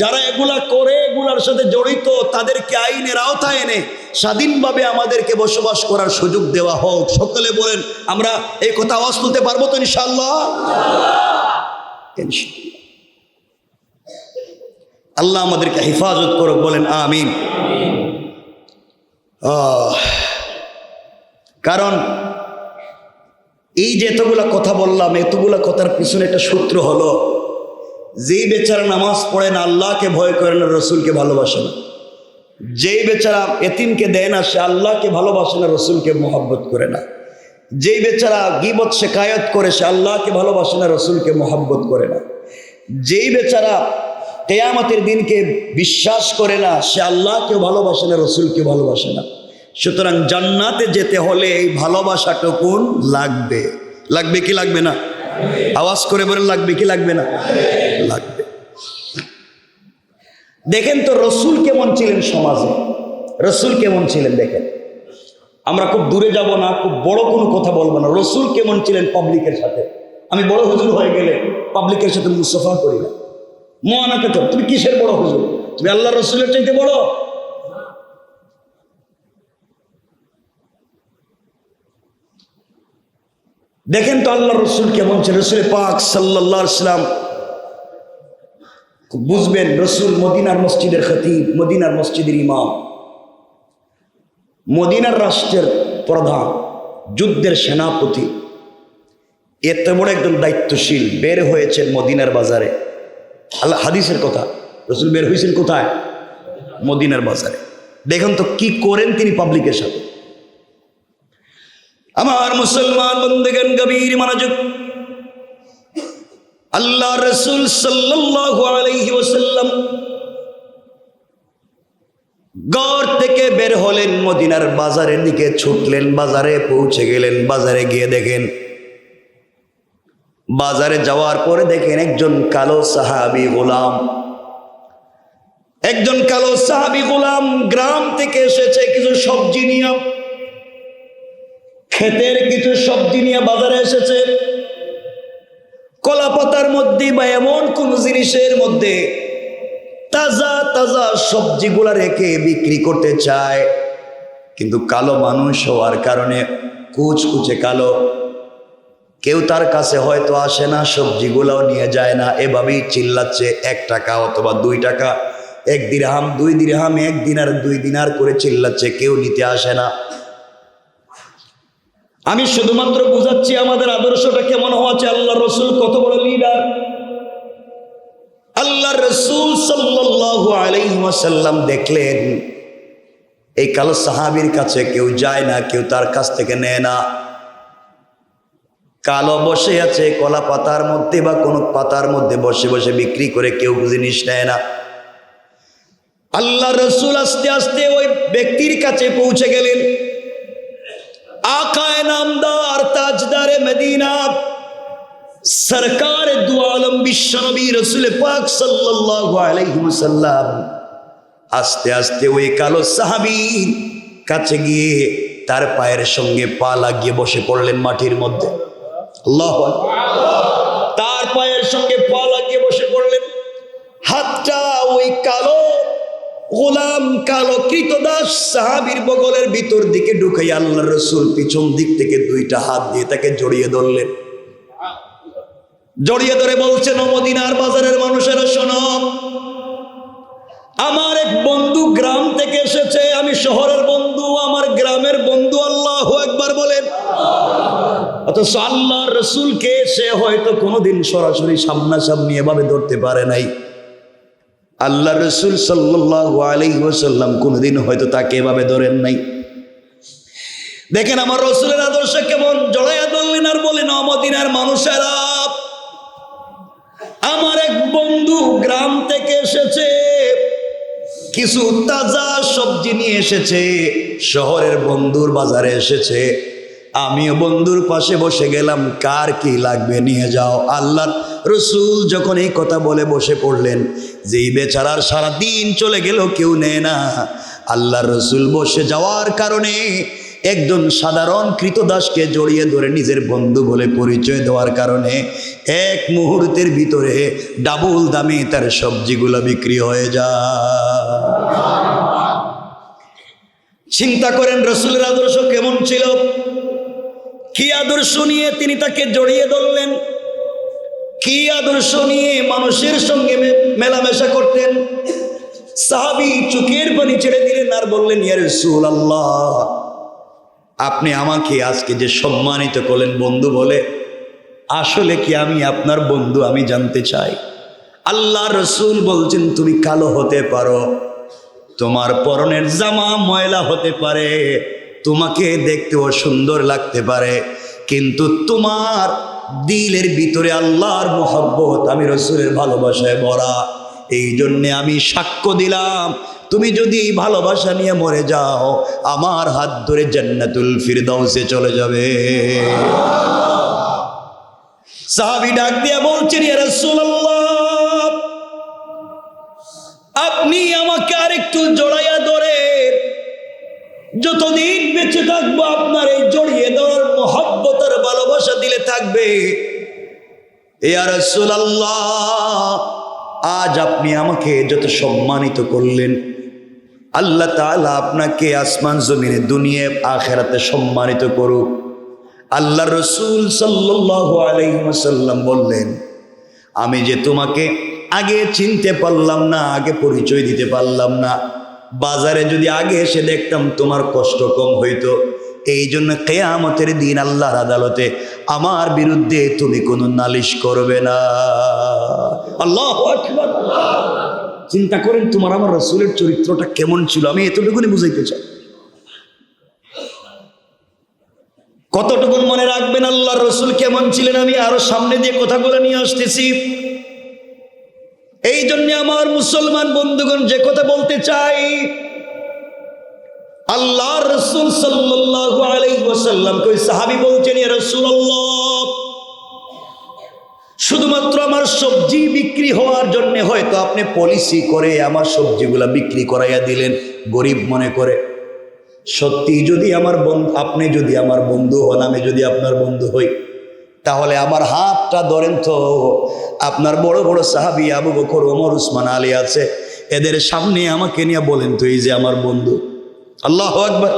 Speaker 1: যারা এগুলা করে, এগুলার সাথে জড়িত, তাদেরকে আইনের আওতায় এনে স্বাধীনভাবে আমাদেরকে বসবাস করার সুযোগ দেওয়া হোক। সকলে বলেন, আমরা এই কথা আওয়াজ তুলতে পারবো তো ইনশাআল্লাহ? আল্লাহ আমাদেরকে হেফাজত করুক, বলেন আমিন। কারণ এই যে এতগুলা কথা বললাম, এতগুলা কথার পিছনে একটা সূত্র হলো, যেই বেচারা নামাজ পড়ে না, আল্লাহকে ভয় করে না, রসুলকে ভালোবাসে না। যেই বেচারা এতিমকে দেয় না, সে আল্লাহকে ভালোবাসে না, রসুলকে মহব্বত করে না। যেই বেচারা গীবত শিকায়ত করে, সে আল্লাহকে ভালোবাসে না, রসুলকে মহব্বত করে না। যেই বেচারা কিয়ামতের দিনকে বিশ্বাস করে না, সে আল্লাহকেও ভালোবাসে না, রসুলকে ভালোবাসে না। সুতরাং জান্নাতে যেতে হলে এই ভালোবাসাটুকুন লাগবে। লাগবে কি লাগবে না? আওয়াজ করে বলেন, লাগবে কি লাগবে না? লাগবে। দেখেন তো রসুল কেমন ছিলেন সমাজে, রসুল কেমন ছিলেন দেখেন। আমরা খুব দূরে যাব না, খুব বড় কোনো কথা বলবো না। রসুল কেমন ছিলেন পাবলিকের সাথে। আমি বড় হুজুর হয়ে গেলে পাবলিকের সাথে মুসাফা করি না। মহানাকে তো তুমি কিসের বড় হুজুর? তুমি আল্লাহ রসুলের চাইতে বড়? দেখেন তো আল্লাহ রসুল কেমন ছিল। রসুল পাক সাল্লাল্লাহু আলাইহি ওয়াসাল্লাম, বুঝবেন, রসুল মদিনার মসজিদের খতিব, মদিনার মসজিদের ইমাম, মদিনার রাষ্ট্রের প্রধান, যুদ্ধের সেনাপতি, এত বড় একজন দায়িত্বশীল বের হয়েছেন মদিনার বাজারে। আল্লাহ হাদিসের কথা, রসুল বের হয়েছেন কোথায়? মদিনার বাজারে। দেখুন তো কি করেন তিনি পাবলিকের সাথে। আমার মুসলমান বন্ধুগণ, গভীর মনোযোগ। আল্লাহ রসুল সাল্লাল্লাহু আলাইহি ওয়াসাল্লাম ঘর থেকে বের হলেন, মদিনার বাজারের দিকে ছুটলেন, বাজারে পৌঁছে গেলেন। বাজারে গিয়ে দেখেন, বাজারে যাওয়ার পরে দেখেন একজন কালো সাহাবী গোলাম, একজন কালো সাহাবী গোলাম গ্রাম থেকে এসেছে কিছু সবজি নিয়ে, ক্ষেতের কিছু সবজি নিয়ে বাজারে এসেছে। কলা পাতার মধ্যে বা এমন কোন জিনিসের মধ্যে তাজা তাজা সবজিগুলা রেখে বিক্রি করতে চায়, কিন্তু কালো মানুষ হওয়ার কারণে কুচকুচে কালো, কেউ তার কাছে হয়তো আসে না, সবজিগুলাও নিয়ে যায় না। এভাবেই চিল্লাচ্ছে 1 টাকা অথবা 2 টাকা, 1 দিরহাম 2 দিরহাম, 1 দিনার 2 দিনার করে চিল্লাচ্ছে, কেউ নিতে আসে না। আমি শুধুমাত্র বুঝাচ্ছি আমাদের আদর্শটা কেমন হওয়া চাই। আল্লাহ রসুল কত বড় লিডার। আল্লাহ রসুল সাল্লাল্লাহু আলাইহি ওয়াসাল্লাম দেখলেন এই কালো সাহাবীর কাছে কেউ যায় না, কেউ তার কাছ থেকে নেয় না। কালো বসে আছে কলা পাতার মধ্যে বা কোনো পাতার মধ্যে বসে বসে বিক্রি করে, কেউ জিনিস নেয় না। আল্লাহ রসুল আস্তে আস্তে ওই ব্যক্তির কাছে পৌঁছে গেলেন। আকায়ে নামদার, তাজদারে মদিনা, সরকার দু আলম বিশ্বনবী রসুল পাক সাল্লাল্লাহু আলাইহি ওয়াসাল্লাম আস্তে আস্তে ওই কালো সাহাবীর কাছে গিয়ে তার পায়ের সঙ্গে পা লাগিয়ে বসে পড়লেন মাটির মধ্যে। আল্লাহু আকবার। তার পায়ের সঙ্গে পা লাগিয়ে বসে পড়লেন। হাতটা ওই কালো গোলাম, কালো কৃতদাস সাহাবীর বগলের ভিতর দিকে ঢুকাই আল্লাহ রসুল পিছন দিক থেকে 2টা হাত দিয়ে তাকে জড়িয়ে ধরলেন। জড়িয়ে ধরে বলছেন, ও মদিনার বাজারের মানুষেরা শোনো, আমার এক বন্ধু গ্রাম থেকে এসেছে, আমি শহরের বন্ধু, আমার গ্রামের বন্ধু। আল্লাহু আকবার বলেন। অথচ আল্লাহ রসুলকে সে হয়তো কোনোদিন সরাসরি সামনাসামনি এভাবে ধরতে পারে নাই। আল্লাহ রসুল সাল্লাল্লাহু আলাইহি ওয়াসাল্লাম কোনোদিন হয়তো তাকে এভাবে ধরেন নাই। দেখেন আমার রসুলের আদর্শ কেমন। জড়াইয়া ধরলেন আর বলেন, ও মদিনার মানুষেরা, আমার এক বন্ধু গ্রাম থেকে এসেছে, কিছু তাজা সবজি নিয়ে এসেছে, শহরের বন্ধুর বাজারে এসেছে। আমিও বন্ধুর পাশে বসে গেলাম, কার কি লাগবে নিয়ে যাও। আল্লাহর রসুল যখন এই কথা বলে বসে পড়লেন, যেই বেচারার সারা দিন চলে গেল কেউ নেয় না, আল্লাহর রসুল বসে যাওয়ার কারণে একজন সাধারণ কৃতদাসকে জড়িয়ে ধরে নিজের বন্ধু বলে পরিচয় দেওয়ার কারণে 1 মুহূর্তের ভিতরে ডাবল দামে তার সবজিগুলো বিক্রি হয়ে যায়। চিন্তা করেন রসুলের আদর্শ কেমন ছিল। কি আদর্শ নিয়ে তিনি তাকে জড়িয়ে ধরলেন, কি আদর্শ নিয়ে মানুষের সঙ্গে মেলামেশা করতেন। সাহাবী চোখের পানি ছেড়ে দিলেন আর বললেন, ইয়া রাসূলুল্লাহ, আপনি আমাকে আজকে যে সম্মানিত করলেন বন্ধু বলে, আসলে কি আমি আপনার বন্ধু? আমি জানতে চাই। আল্লাহ রসুল বলছেন, তুমি কালো হতে পারো, তোমার পরনের জামা ময়লা হতে পারে, তোমাকে দেখতেও সুন্দর লাগতে পারে, কিন্তু তোমার দিলের ভিতরে আল্লাহর মহব্বত, আমি রসুলের ভালোবাসায় ভরা। এই জন্যে আমি সাক্ষ্য দিলাম, তুমি যদি এই ভালোবাসা নিয়ে মরে যাও, আমার হাত ধরে জান্নাতুল ফিরদাউসে চলে যাবে। সাহাবী ডাক দিয়া বলছেন, ইয়া রাসূলুল্লাহ, আপনি আমাকে আরেকটু জড়াইয়া ধরে, যতদিন বেঁচে থাকবো আপনার এই জড়িয়ে ধরার মহব্বত আর ভালোবাসা দিলে থাকবে। ইয়া রাসূলুল্লাহ, আজ আপনি আমাকে যত সম্মানিত করলেন, আল্লাহ তাআলা আপনাকে আসমান জমিনে দুনিয়া আখিরাতে সম্মানিত করুক। আল্লাহ রসুল সাল্লাল্লাহু আলাইহি ওয়াসাল্লাম বললেন, আমি যে তোমাকে আগে চিনতে পারলাম না, আগে পরিচয় দিতে পারলাম না, বাজারে যদি আগে এসে দেখতাম তোমার কষ্ট কম হইতো। এই জন্য কিয়ামতের দিন আল্লাহর আদালতে আমার বিরুদ্ধে তুমি কোনো নালিশ করবে না। আল্লাহু আকবার। চিন্তা করেন তোমার আমার রাসূলের চরিত্রটা কেমন ছিল, আমি এতটুকুনি বুঝাইতে চাই। কতটুকুন মনে রাখবেন আল্লাহর রাসূল কেমন ছিলেন, আমি আরো সামনে দিয়ে কথাগুলো নিয়ে আসতেছি। এই জন্য আমার মুসলমান বন্ধুগণ যে কথা বলতে চাই, আল্লাহর রাসূল সাল্লাল্লাহু আলাইহি ওয়াসাল্লাম কই সাহাবী বলছেন, ইয়া রাসূলুল্লাহ, শুধুমাত্র আমার সবজি বিক্রি হওয়ার জন্য হয়তো আপনি পলিসি করে আমার সবজিগুলা বিক্রি করাইয়া দিলেন গরিব মনে করে। সত্যি যদি আমার বন্ধু, আপনি যদি আমার বন্ধু হন, আমি যদি আপনার বন্ধু হই, তাহলে আমার হাতটা ধরেন তো। আপনার বড় বড় সাহাবী আবু বকর, ওমর, উসমান, আলী আছে, এদের সামনে আমাকে নিয়ে বলেন তো এই যে আমার বন্ধু। আল্লাহু আকবার।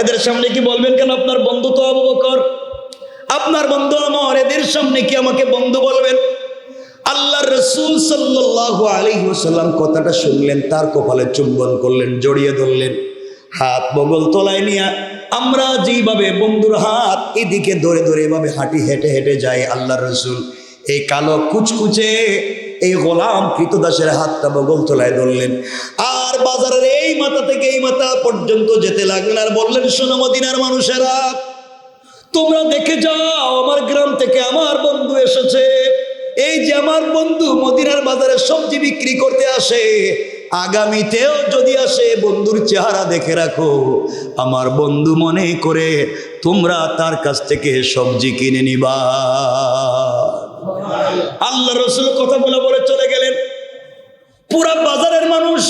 Speaker 1: এদের সামনে কি বলবেন কেন আপনার বন্ধু তো আবু বকর, আপনার বন্ধু আমার, এদের সামনে কি আমাকে বন্ধু বলবেন? আল্লাহর রাসূল সাল্লাল্লাহু আলাইহি ওয়াসাল্লাম কথাটা শুনলেন, তার কপালে চুম্বন করলেন, জড়িয়ে ধরলেন, হাত বগল তলায় নিয়ে আমরা যেভাবে বন্ধুর হাত এদিকে ধরে ধরে এভাবে হাঁটি হেঁটে হেঁটে যায়, আল্লাহর রাসূল এই কালো কুচকুচে এই গোলাম কৃতদাসের হাতটা বগল তলায় ধরলেন, আর বাজারের এই মাথা থেকে এই মাথা পর্যন্ত যেতে লাগলেন, আর বললেন, শোনো মদিনার মানুষেরা, তোমরা দেখে যাও আমার গ্রাম থেকে আমার বন্ধু এসেছে। এই যে আমার বন্ধু মদিনার বাজারে সবজি বিক্রি করতে আসে, আগামীতেও যদি আসে বন্ধুর চেহারা দেখে রাখো। আমার বন্ধু মনে করে তোমরা তার কাছ থেকে সবজি কিনে নিবা। আল্লাহ রাসূল কথা বলে চলে গেলেন। পুরা বাজারের মানুষ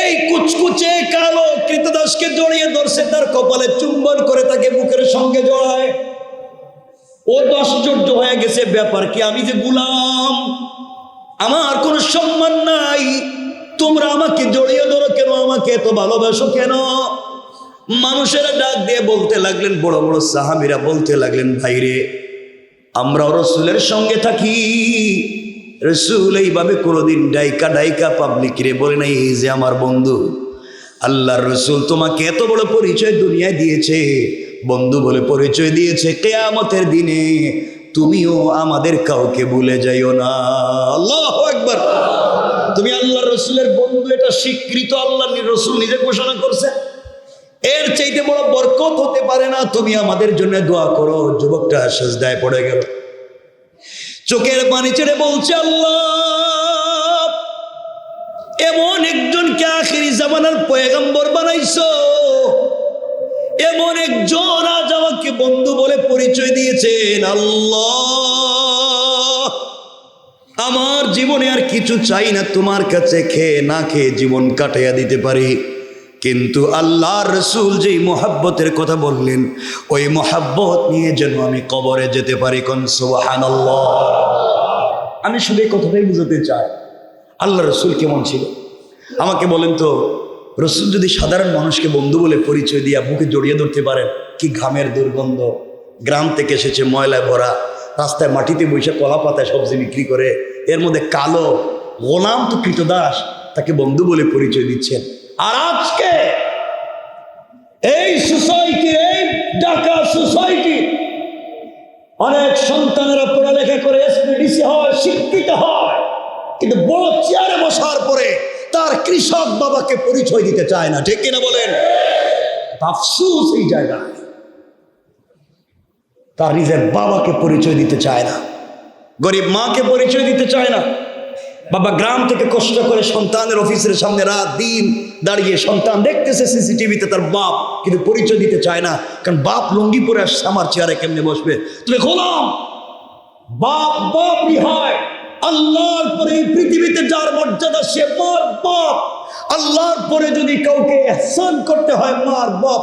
Speaker 1: এই কুচকুচে কালো কৃতদাসকে জড়িয়ে ধরছে, তার কপালে চুম্বন করে তাকে বুকের সঙ্গে জড়ায়। ও আশ্চর্য হয়ে গেছে, ব্যাপার কি, আমি যে গোলাম, আমার কোনো সম্মান নাই, তোমরা আমাকে জড়িয়ে ধরো কেন, আমাকে এত ভালোবাসো কেন? মানুষেরা ডাক দিয়ে বলতে লাগলেন, বড় বড় সাহাবীরা বলতে লাগলেন, ভাইরে, আমরাও রাসূলের সঙ্গে থাকি, রাসূল এইভাবে কোনোদিন ডাইকা ডাইকা পাবলিক রে বলে নাই এই যে আমার বন্ধু। আল্লাহর রাসূল তোমাকে এত বড় পরিচয় দুনিয়ায় দিয়েছে, বন্ধু বলে পরিচয় দিয়েছে, কিয়ামতের দিনে তুমিও আমাদের কাউকে ভুলে যাইও না। আল্লাহু আকবার। তুমি আল্লাহর রাসূলের বন্ধু, এটা স্বীকৃত, আল্লাহর রাসূল নিজে ঘোষণা করছে। এর চাইতে বড় বরকত হতে পারে না। তুমি আমাদের জন্য দোয়া করো। যুবকটা সিজদায় পড়ে গেল, চোখের পানি ছেড়ে বলছে, আল্লাহ, এমন একজনকে আখিরি জামানার পয়গম্বর বানাইছো, এমন একজন আজ আমাকে বন্ধু বলে পরিচয় দিয়েছেন। আল্লাহ, আমার জীবনে আর কিছু চাই না, তোমার কাছে খেয়ে না খেয়ে জীবন কাটাইয়া দিতে পারি, কিন্তু আল্লাহর রাসূল যেই মোহাব্বতের কথা বললেন, ওই মোহাব্বত নিয়ে যেন আমি কবরে যেতে পারি। কোন সুবহানাল্লাহ। আমি শুধু এই কথাটাই বুঝাতে চাই, আল্লাহ রাসূল কেমন ছিল। আমাকে বলেন তো, রাসূল যদি সাধারণ মানুষকে বন্ধু বলে পরিচয় দিয়া বুকে জড়িয়ে ধরতে পারেন, কি ঘামের দুর্গন্ধ, গ্রাম থেকে এসেছে, ময়লায় ভরা, রাস্তায় মাটিতে বসে কলা পাতায় সবজি বিক্রি করে, এর মধ্যে কালো গোলাম তো কৃতদাস, তাকে বন্ধু বলে পরিচয় দিচ্ছেন। আর আজকে এই সোসাইটি, এই ঢাকা সোসাইটি, অনেক সন্তানেরা পড়ালেখা করে এসপিডিসি হয়, শিক্ষিত হয়, কিন্তু বড় চেয়ারে বসার পরে তার কৃষক বাবাকে পরিচয় দিতে চায় না। ঠিক কিনা বলেন? আফসোস এই জায়গায়, তার নিজের বাবাকে পরিচয় দিতে চায় না, গরিব মাকে পরিচয় দিতে চায় না। বাবা গ্রাম থেকে কষ্ট করে সন্তানের অফিসের সামনে রাত দিন দাঁড়িয়ে সন্তান দেখতেছে সিসিটিভিতে তার বাপ, কিন্তু পরিচয় দিতে চায় না, কারণ বাপ লুঙ্গি পরে আসছে, আমার চেয়ারে কেমনে বসবে? তুমি গোলাম, বাপ বাপই হয়। আল্লাহর পরে এই পৃথিবীতে যার মর্যাদা সে মার বাপ। আল্লাহর পরে যদি কাউকে ইহসান করতে হয় মার বাপ।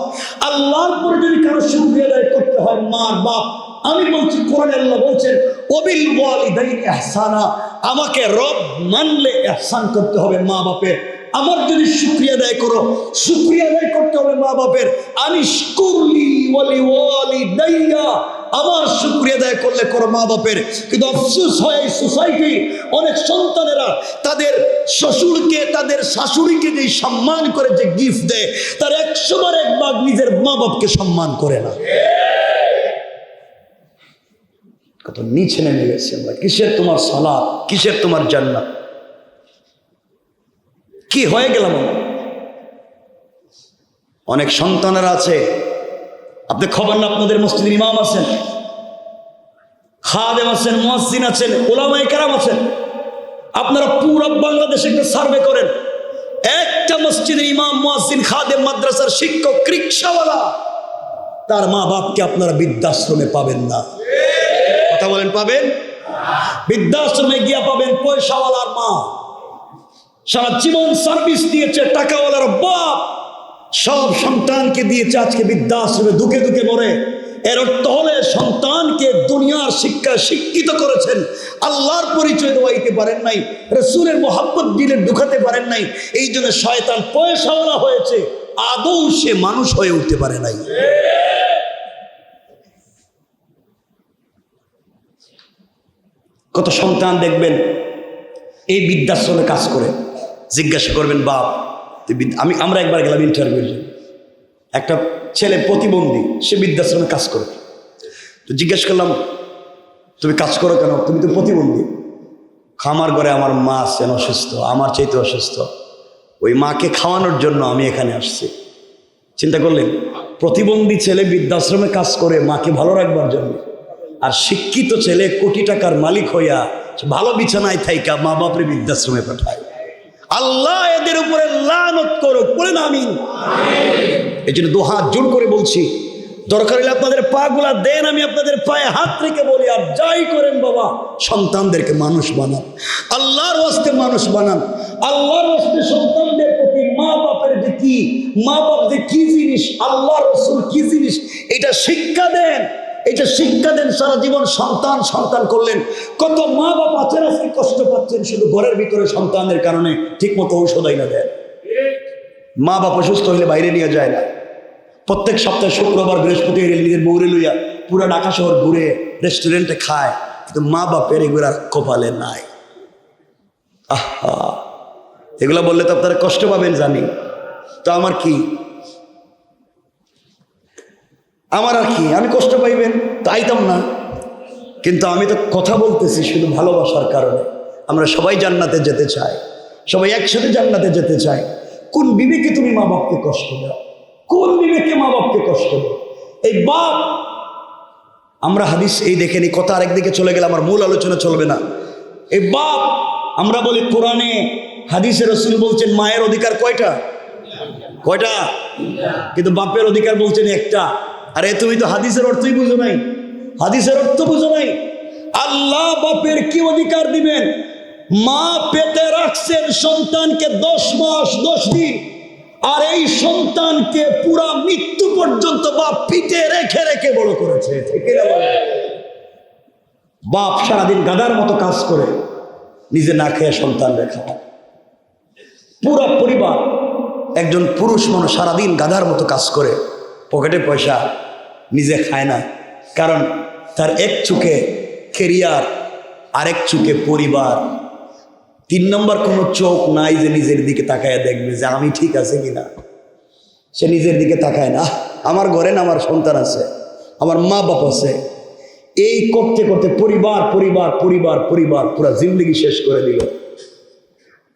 Speaker 1: আল্লাহর পরে যদি কারো শুকরিয়া আদায় করতে হয় মার বাপ। আমি বলছি, কোরআনে আল্লাহ বলছেন, ওয়াবিল ওয়ালিদাইনি ইহসানা, আমাকে রব মানলে ইহসান করতে হবে মা বাপের। আমার যদি শুকরিয়া আদায় করো, শুকরিয়া আদায় করতে হবে মা বাপের। আনিশকুরলি ওয়ালি ওয়ালিদাই বেদায় করলে করো মা বাপের, কিন্তু আফসোস হয় এই সোসাইটি অনেক সন্তানেরা তাদের শ্বশুরকে তাদের শাশুড়িকে যে সম্মান করে, যে গিফট দেয়, তার 100 বার 1 ভাগ নিজের মা বাপকে সম্মান করে না। কত নিচে নেমে গেছে আমরা। কিসের তোমার সালাত, কিসের তোমার জান্নাত, কি হয়ে গেলাম? অনেক সন্তানেরা আছে, আপনি খবর না, আপনাদের মসজিদের ইমাম আছেন, খাদেম আছেন, মুয়াজ্জিন আছেন, উলামায়ে কেরাম আছেন, আপনারা পুরো বাংলাদেশে একটা সার্ভে করেন, একটা মসজিদের ইমাম, মুয়াজ্জিন, খাদেম, মাদ্রাসার শিক্ষক, রিকশাওয়ালা, তার মা বাপকে আপনারা বৃদ্ধাশ্রমে পাবেন না। কথা বলেন, পাবেন? বৃদ্ধাশ্রমে গিয়া পাবেন পয়সাওয়ালার মা, সারা জীবন সার্ভিস দিয়েছে, টাকাওয়ালার বাপ সব সন্তানকে দিয়েছে, আজকে বৃদ্ধাশ্রমে দুঃখে দুঃখে মরে। এর অর্থ হলে সন্তানকে দুনিয়ার শিক্ষা শিক্ষিত করেছেন, আল্লাহর পরিচয় দেওয়াইতে পারেন নাই, রাসূলের মোহাব্বত দিলে ঢুকাতে পারেন নাই, এই জন্য শয়তান পয়সাওয়ালা হয়েছে, আদৌ সে মানুষ হয়ে উঠতে পারে নাই। কত সন্তান দেখবেন এই বৃদ্ধাশ্রমে কাজ করে, জিজ্ঞাসা করবেন বাপ আমরা একবার গেলাম ইন্টারভিউর জন্য, একটা ছেলে প্রতিবন্ধী, সে বৃদ্ধাশ্রমে কাজ করে, তো জিজ্ঞেস করলাম তুমি কাজ করো কেন? তুমি তো প্রতিবন্ধী। আমার ঘরে আমার মা আছেন অসুস্থ, আমার চাইতে অসুস্থ, ওই মাকে খাওয়ানোর জন্য আমি এখানে আসছি। চিন্তা করলেন, প্রতিবন্ধী ছেলে বৃদ্ধাশ্রমে কাজ করে মাকে ভালো রাখবার জন্য, আর শিক্ষিত ছেলে কোটি টাকার মালিক হইয়া ভালো বিছানায় থাইকা মা বাপরে বৃদ্ধাশ্রমে পাঠায়। আল্লাহ এদের উপরে লানত করুক, বলেন আমিন। এই জন্য 2 হাত জোর করে বলছি, দরকার হলে আপনাদের পা গুলা দেন, আমি আপনাদের পায়ে হাত রেখে বলি, আর যাই করেন বাবা, সন্তানদেরকে মানুষ বানান, আল্লাহর ওয়াস্তে মানুষ বানান, আল্লাহর ওয়াস্তে সন্তানদের প্রতি মা বাপের যে কি, মা বাপ যে কি জিনিস, আল্লাহ রাসূল কি জিনিস, এটা শিক্ষা দেন, এটা শিক্ষা দেন। সারা জীবন সন্তান সন্তান করলেন, কত মা বাপ আছেন আজকে কষ্ট পাচ্ছেন শুধু ঘরের ভিতরে সন্তানের কারণে ঠিক মতো ঔষধ না দেন। মা বাপ অসুস্থ হলে বাইরে নিয়ে যায় না, প্রত্যেক সপ্তাহে শুক্রবার বৃহস্পতি নিজের বউরে লইয়া পুরা ঢাকা শহর ঘুরে রেস্টুরেন্টে খায়, কিন্তু মা বাপের এগুলা কপালে নাই। আহা, এগুলা বললে তো আপনারা কষ্ট পাবেন জানি, তো আমার কি, আমার আর কি, আমি কষ্ট পাইবেন তো আইতাম না, কিন্তু আমি তো কথা বলতেছি শুধু ভালোবাসার কারণে। আমরা সবাই জান্নাতে যেতে চাই, সবাই একসাথে জান্নাতে যেতে চাই। কোন বিবেকে তুমি মা বাপকে কষ্ট দাও? কোন বিবেকে মা বাপকে কষ্ট দাও? এই বাপ, আমরা হাদিস এই দেখেনি, কথা আরেকদিকে চলে গেলে আমার মূল আলোচনা চলবে না। এই বাপ, আমরা বলি কোরআনে হাদিসে রাসূল বলছেন মায়ের অধিকার কয়টা? কয়টা? কিন্তু বাপের অধিকার বলছেন একটা। আরে তুমি তো হাদিসের অর্থই বুঝো নাই, হাদিসের অর্থ বুঝো নাই। আল্লাহ বাপের কি অধিকার দিবেন? মা পেটে রাখছেন সন্তানকে 10 মাস 10 দিন, আর এই সন্তানকে পুরা মৃত্যু পর্যন্ত বাপ পিঠে রেখে রেখে বড় করেছে। ঠিক না? বাপ সারাদিন গাধার মতো কাজ করে নিজে না খেয়ে সন্তান রেখা, পুরা পরিবার, একজন পুরুষ মানুষ সারাদিন গাধার মতো কাজ করে, পকেটে পয়সা, নিজে খায় না, কারণ তার এক চোখে কেরিয়ার, আরেক চোখে পরিবার, 3 নম্বর কোনো চোখ নাই যে নিজের দিকে তাকায় দেখবে যে আমি ঠিক আছে কিনা। সে নিজের দিকে তাকায় না, আমার ঘরে না আমার সন্তান আছে, আমার মা বাপ আছে, এই করতে করতে পরিবার পরিবার পরিবার পরিবার পুরা জিন্দগি শেষ করে দিল,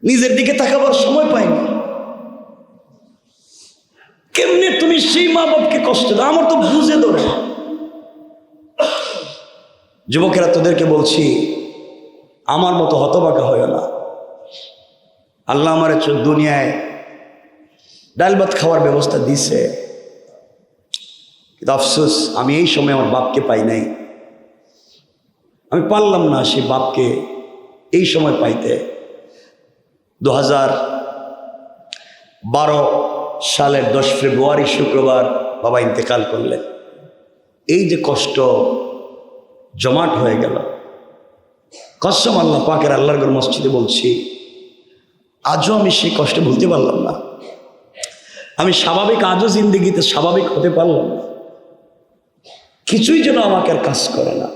Speaker 1: নিজের দিকে তাকাবার সময় পায়নি। কেমনে তুমি সেই মা বাপকে কষ্ট দাও? আমার তো বুঝে ধরে। যুবকেরা, তোদেরকে বলছি, আমার মতো হতবাকা হয় না। আল্লাহ আমার দুনিয়ায় ডাল ভাত খাওয়ার ব্যবস্থা দিছে, কিন্তু আফসোস আমি এই সময় আমার বাপকে পাই নাই। আমি পারলাম না সেই বাপকে এই সময় পাইতে। 2012 সালের 10 ফেব্রুয়ারি শুক্রবার বাবা ইন্তেকাল করলেন। এই যে কষ্ট জমাট হয়ে গেল, কসম আল্লাহ পাকের, আল্লাহর ঘর মসজিদে বলছি, আজও আমি সেই কষ্টে ভুলতে পারলাম না। আমি স্বাভাবিক আজও জিন্দেগিতে স্বাভাবিক হতে পারলাম না, কিছুই যেন আমাকে আর কাজ করে না।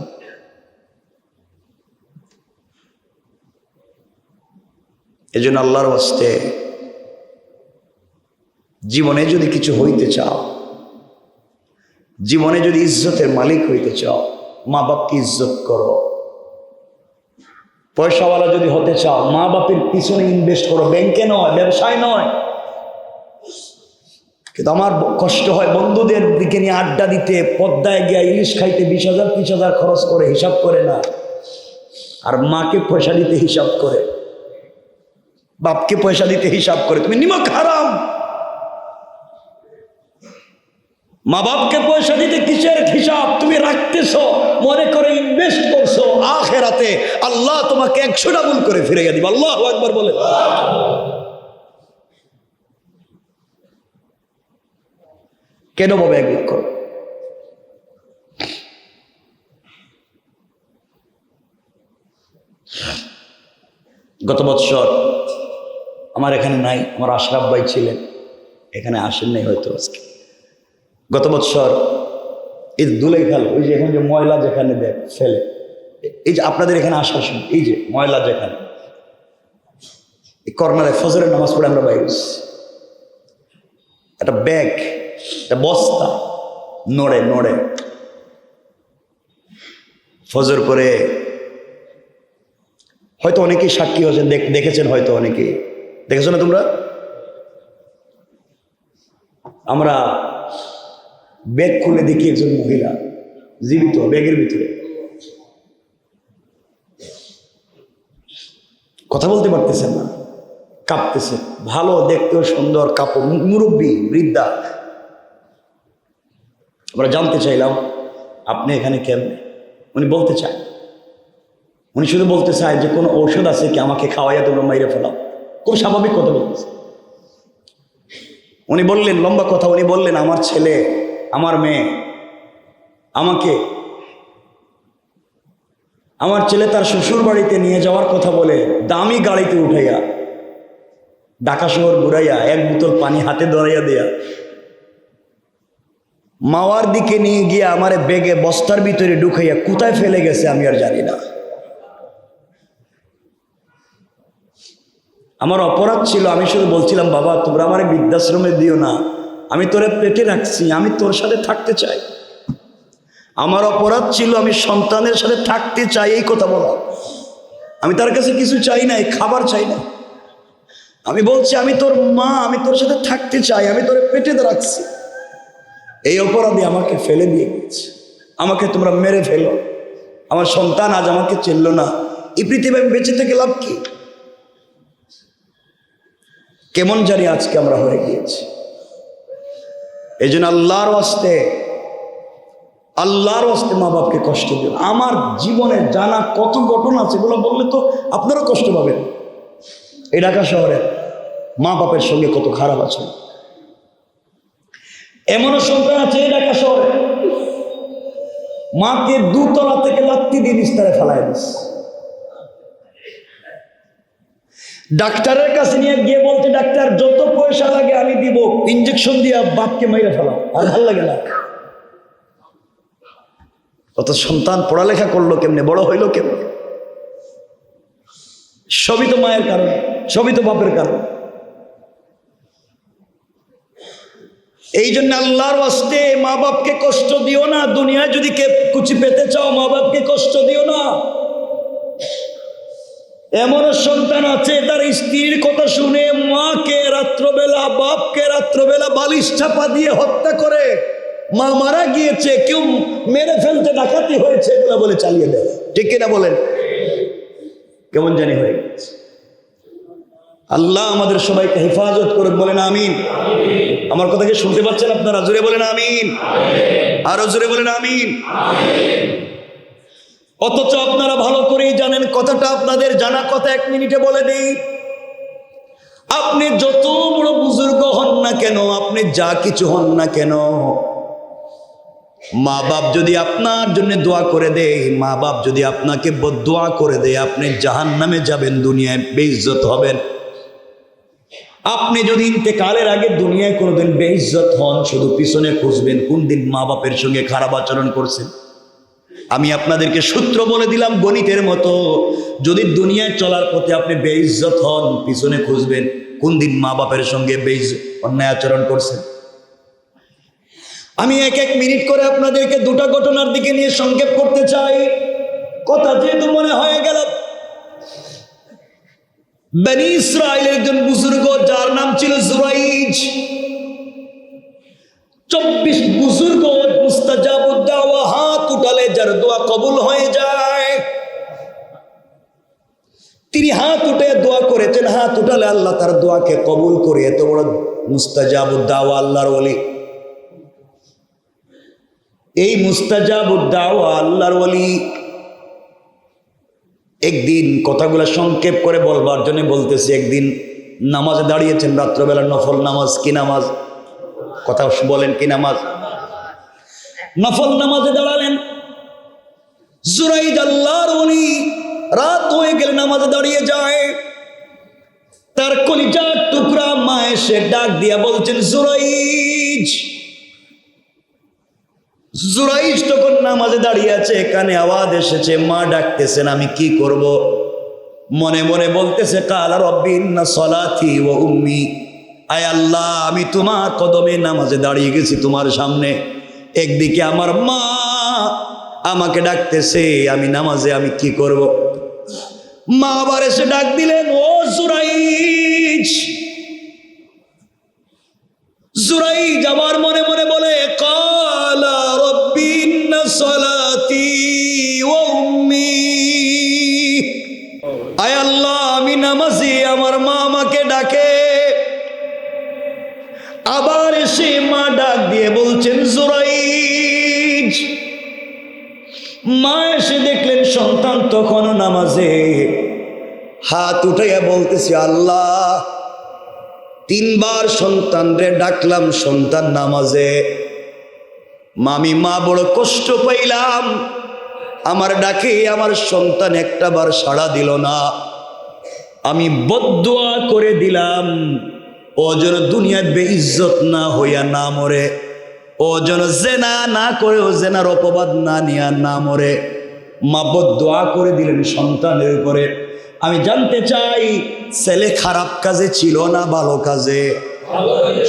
Speaker 1: এজন্য আল্লাহর ওয়াস্তে জীবনে যদি কিছু হইতে চাও, জীবনে যদি ইজ্জতের মালিক হইতে চাও, মা বাপকে ইজ্জত করো। পয়সাওয়ালা যদি হতে চাও, মা বাপের পিছনে ইনভেস্ট করো, ব্যাংকে নয়, ব্যবসায় নয়। কিন্তু আমার কষ্ট হয় বন্ধুদের দিকে নিয়ে আড্ডা দিতে, পদ্মায় গিয়া ইলিশ খাইতে 20,000 30,000 খরচ করে, হিসাব করে না। আর মাকে পয়সা দিতে হিসাব করে, বাপকে পয়সা দিতে হিসাব করে। তুমি নিমক হারাম। মা বাপকে পয়সা দিতে কিসের হিসাব? তুমি রাখতেছো, মনে করে ইনভেস্ট করছো, আখিরাতে আল্লাহ তোমাকে 100 ডাবল করে ফিরিয়ে দিবে। আল্লাহু আকবার বলে। কেন বাবা এগুলো করো? গত বৎসর আমার এখানে নাই, আমার আশরাফ ভাই ছিলেন, এখানে আসেন নাই হয়তো আজকে। গত বৎসর এই ধুলাই ফেল, ওই যে এখন যে ময়লা যেখানে দেয় ফেলে, এই যে আপনাদের এখানে আসার সময় এই যে ময়লা যেখানে, এই কর্নারে ফজরের নামাজ পড়ে আমরা বাইরে একটা ব্যাগ, একটা বস্তা নড়ে নড়ে, ফজর করে হয়তো অনেকেই সাক্ষী হয়েছেন, দেখেছেন, হয়তো অনেকেই দেখেছো না তোমরা? আমরা ব্যাগ খুলে দেখি একজন মহিলা জীবিত ব্যাগের ভিতরে, কথা বলতে পারতেছেন না, কাঁপতেছে, ভালো দেখতেও সুন্দর কাপড়, মুরব্বী বৃদ্ধা। আমরা জানতে চাইলাম আপনি এখানে কেমনে? উনি বলতে চায়, উনি শুধু বলতে চায় যে কোনো ঔষধ আছে কি আমাকে খাওয়াইয়া তোমরা মাইরে ফেলাও। খুব স্বাভাবিক কথা বলতেছে। উনি বললেন, লম্বা কথা, উনি বললেন আমার ছেলে, আমার মেয়ে, আমার ছেলে তার শ্বশুর বাড়িতে নিয়ে যাওয়ার কথা বলে দামি গাড়িতে উঠাইয়া ঢাকা শহর ঘুরাইয়া 1 বোতল পানি হাতে ধরাইয়া দেয়া মাওয়ার দিকে নিয়ে গিয়ে আমার ব্যাগে বস্তার ভিতরে ঢুকাইয়া কোথায় ফেলে গেছে আমি আর জানি না। আমার অপরাধ ছিল, আমি শুধু বলছিলাম বাবা তোমরা আমার বৃদ্ধাশ্রমে দিও না, আমি তোরে পেটে রাখছি, আমি তোর সাথে থাকতে চাই। আমার অপরাধ ছিল, আমি সন্তানের সাথে থাকতে চাই, এই কথা বলা। আমি তার কাছে কিছু চাই না, খাবার চাই না। আমি বলছি আমি তোর মা, আমি তোর সাথে থাকতে চাই, আমি তোরে পেটে রাখছি। এই অপরাধী আমাকে ফেলে দিয়ে গেছে, আমাকে তোমরা মেরে ফেলো, আমার সন্তান আজ আমাকে চিনল না, এই পৃথিবী আমি বেঁচে থেকে লাভ কি? কেমন জানি আজকে আমরা হয়ে গিয়েছি। এই জন্য আল্লাহর ওয়াস্তে মা বাপকে কষ্ট দিও। আমার জীবনে জানা কত ঘটনা আছে, এগুলো বললে তো আপনারা কষ্ট পাবেন। এই ঢাকা শহরে মা বাপের সঙ্গে কত খারাপ আছে। এমনও সন্তান আছে এই ঢাকা শহরে মাকে 2 তলা থেকে লাত্তি দিয়ে বিস্তারে ফেলায় দিস, ডাক্তারের কাছে নিয়ে গিয়ে বলতে ডাক্তার যত পয়সা লাগে আমি দিব, ইঞ্জেকশন দিয়ে বাপকে মাইরে ফেলাও, আর ভাল লাগে না। অত সন্তান পড়ালেখা করলো কেমনে, বড় হইলো কেমনে? সবই তো মায়ের কারণে, সবই তো বাপের কারণে। এই জন্য আল্লাহর ওয়াস্তে মা বাপকে কষ্ট দিও না। দুনিয়ায় যদি কে কুচি পেতে চাও, মা বাপকে কষ্ট দিও না। এমন সন্তান আছে তার স্ত্রীর কথা শুনে মাকে রাত্রবেলা, বাপকে রাত্রবেলা বালিশ চাপা দিয়ে হত্যা করে, মা মারা গিয়েছে, কেউ মেরে ফেলতে ডাকাতি হয়েছে, এগুলো বলে চালিয়ে দেয়। ঠিক কিনা বলেন? কেমন জানি হয়ে গেছে। আল্লাহ আমাদের সবাইকে হেফাজত করুক, বলেন আমিন। আমার কথা কি শুনতে পাচ্ছেন আপনারা? জোরে বলেন আমিন, আরো জোরে বলেন আমিন। অথচ আপনারা ভালো করেই জানেন, কথাটা আপনাদের জানা কথা, 1 মিনিটে বলে দেই। আপনি যত বড় বুজুর্গ হন না কেন, আপনি যা কিছু হন না কেন, মা বাপ যদি আপনার জন্য দোয়া করে দেয়, মা বাপ যদি আপনাকে বদদোয়া করে দেয়, আপনি জাহান্নামে যাবেন, দুনিয়ায় বেইজ্জত হবেন। আপনি যদি ইন্তেকালের আগে দুনিয়ায় কোনোদিন বেইজ্জত হন, শুধু পিছনে খুঁজবেন কোন দিন মা বাপের সঙ্গে খারাপ আচরণ করছেন। আমি আপনাদেরকে সূত্র বলে দিলাম গণিতের মতো, যদি দুনিয়ায় চলার পথে আপনি বেইজ্জত হন, পিছনে খুঁজবেন কোন দিন মা বাপের সঙ্গে অন্যায় আচরণ করছেন। আমি এক এক মিনিট করে আপনাদেরকে দুটা ঘটনার দিকে নিয়ে সংক্ষেপ করতে চাই, কথা যেহেতু মনে হয়ে গেল। বনি ইসরাইলের একজন বুজুর্গ, যার নাম ছিল জুরাইজ, 24 বুজুর্গ, মুস্তাজাবুদ দাওয়া, হাত উঠালে যার দোয়া কবুল হয়ে যায়। তিনি হাত উঠে দোয়া করেছেন, হাত উঠালে আল্লাহ তার দোয়াকে কবুল করে। এত বড় মুস্তাজাবুদ দাওয়া আল্লাহর ওলি। এই মুস্তাজাবুদ দাওয়া আল্লাহর ওলি একদিন, কথাগুলো সংক্ষেপ করে বলবার জন্য বলতেছি, একদিন নামাজে দাঁড়িয়েছেন রাত্রবেলা, নফল নামাজ। কি নামাজ? কথা বলেন, কি নামাজ? নফল নামাজে দাঁড়ালেন জুরাইজ আল্লাহর ওলি। রাত হয়ে গেলে নামাজে দাঁড়িয়ে যায়। তার কলিজার টুকরা মা এসে ডাক দিয়া বলছেন জুরাইজ। জুরাইজ তখন নামাজে দাঁড়িয়ে আছে, কানে আওয়াজ এসেছে, মা ডাকতেছেন, আমি কি করব? মনে মনে বলতেছে, কালা রব্বি ইন্না সলাতি ওয়া উম্মি, আয় আল্লাহ, আমি তোমার কদমে নামাজে দাঁড়িয়ে গেছি তোমার সামনে, একদিকে আমার মা আমাকে ডাকতেছে, আমি নামাজে, আমি কি করব? মা আবার এসে ডাক দিলেন, ও জুরাইজ। জুরাইজ আবার মনে মনে বলে, কালা রব্বি ইন্না সলাতি ওয়া উম্মি, আয় আল্লাহ, আমি নামাজি, আমার মা আমাকে ডাকে। আবার এসে মা ডাক দিয়ে বলছেন জুরাইজ। মা এসে দেখলেন সন্তান তখনও নামাজে, হাত উঠাইয়া বলতেছে, আল্লাহ, 3 বার সন্তানরে ডাকলাম, সন্তান নামাজে, মামি মা বড় কষ্ট পাইলাম, আমার ডাকে আমার সন্তান একটা বার সাড়া দিল না। আমি বদদুয়া করে দিলাম, ও যেন দুনিয়ায় বেইজ্জত না হইয়া না মরে, ও যেন জেনা না করে, ও জেনার অপবাদ না নিয়া না মরে। মা বদদুয়া করে দিলেন সন্তানের উপরে। আমি জানতে চাই, ছেলে খারাপ কাজে ছিল না ভালো কাজে?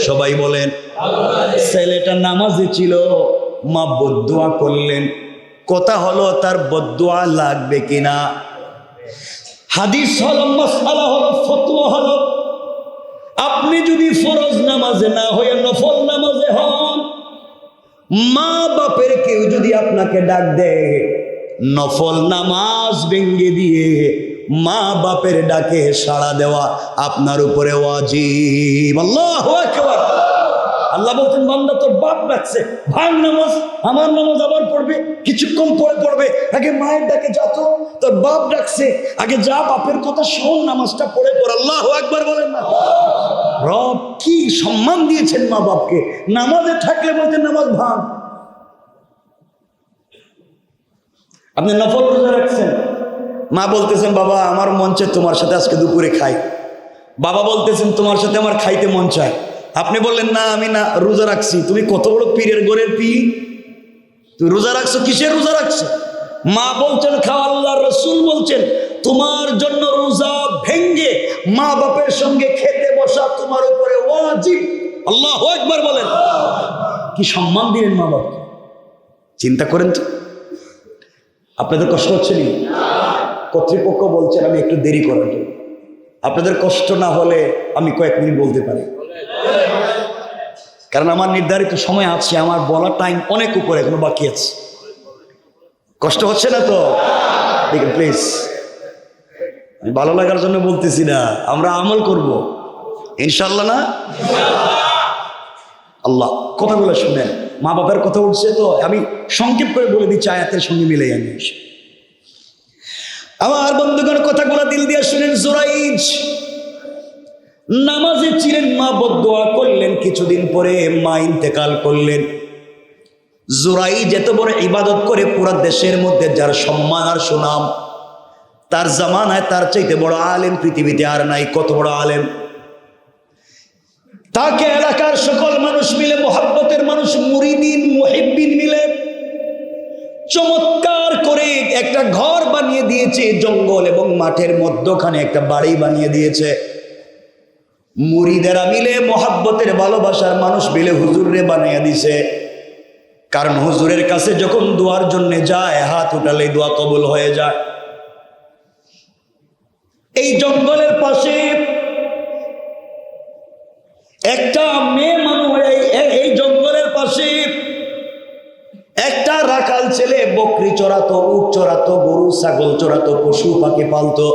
Speaker 1: সবাই বলেন। ছেলেটা নামাজে ছিল, মা বদদুয়া করলেন। কথা হলো, তার বদদুয়া লাগবে কিনা? হাদিস হলো, মাসআলা হলো, ফতোয়া হলো, আপনি যদি ফরজ নামাজে না হয়ে নফল নামাজে হন, মা বাপের কেউ যদি আপনাকে ডাক দেয়, নফল নামাজ ভেঙ্গে দিয়ে মা বাপের ডাকে সাড়া দেওয়া আপনার উপরে ওয়াজিব। আল্লাহু আকবার। আল্লাহ বলছেন, বান্দা তোর বাপ ডাকছে, ভাঙ নামাজ, আমার নামাজ আবার পড়বে, কিছুক্ষণ পরে পড়বে, আগে মায়ের ডাকে যা, তো তোর বাপ ডাকছে, আগে যা, বাপের কথা শোন, নামাজটা পড়ে পড়। আল্লাহু আকবার বলেন না? রব কি সম্মান দিয়েছেন মা বাপকে, নামাজে থাকলে বলছেন নামাজ ভাঙ। আপনি নফল রোজা রাখছেন, মা বলতেছেন, বাবা আমার মন চায় তোমার সাথে আজকে দুপুরে খাই। বাবা বলতেছেন, তোমার সাথে আমার খাইতে মন চায়। আপনি বললেন, না আমি না রোজা রাখছি। তুমি কত বড় পীরের গোরের পীর, তুমি রোজা রাখছো, কিসের রোজা রাখছো? মা বলছেন খাও, আল্লাহ রসুল বলছেন তোমার জন্য রোজা ভেঙ্গে মা বাপের সঙ্গে খেতে বসা তোমার উপরে ওয়াজিব। আল্লাহু আকবার বলেন। কি সম্মান দিলেন মা বাপকে, চিন্তা করেন তো। আপনাদের কষ্ট হচ্ছে নি? কর্তৃপক্ষ বলছেন আমি একটু দেরি করার জন্য। আপনাদের কষ্ট না হলে আমি কয়েক মিনিট বলতে পারি, কারণ আমার নির্ধারিত সময় আছে, আমার বলার টাইম অনেক উপরে এখনো বাকি আছে। কষ্ট হচ্ছে না তো? দেখেন প্লিজ, আমি ভালো লাগার জন্য বলতেছি না, আমরা আমল করব ইনশাল্লাহ। না আল্লাহ, কথাগুলো শুনেন। মা বাবার কথা উঠছে তো, আমি সংক্ষেপ করে বলে দিচ্ছি, আয়াতের সঙ্গে মিলে আমি। আমার বন্ধুগণ, কথাগুলো দিল দিয়ে শুনেন। জুরাইজ নামাজে ছিলেন, মা বদদুয়া করলেন, কিছুদিন পরে মা ইন্তেকাল করলেন। জুরাইজ এত বড় ইবাদত করে পুরা দেশের মধ্যে যার সম্মান আর সুনাম, তার জামানায় তার চাইতে বড় আলেম পৃথিবীতে আর নাই। কত বড় আলেম! তাকে এলাকার সকল মানুষ মিলে, মোহাব্বতের মানুষ, মুরিদিন মুহিব্বিন মিলে চমৎকার একটা ঘর বানিয়ে দিয়েছে, জঙ্গল এবং মাঠের মধ্যখানে একটা বাড়ি বানিয়ে দিয়েছে। মুরিদেরা মিলে, মোহাব্বতের ভালোবাসার মানুষ মিলে হুজুরে বানিয়ে দিছে। কারণ হুজুরের কাছে যখন দোয়ার জন্য যায়, হাত উঠালে দোয়া কবুল হয়ে যায়। এই জঙ্গলের পাশে একটা মেয়ে মানুষ, এই জঙ্গলের পাশে একটা রাখাল ছেলে বকরি চড়াতো, উট চড়াতো, গরু ছাগল চড়াতো, পশু পাখি পালতো।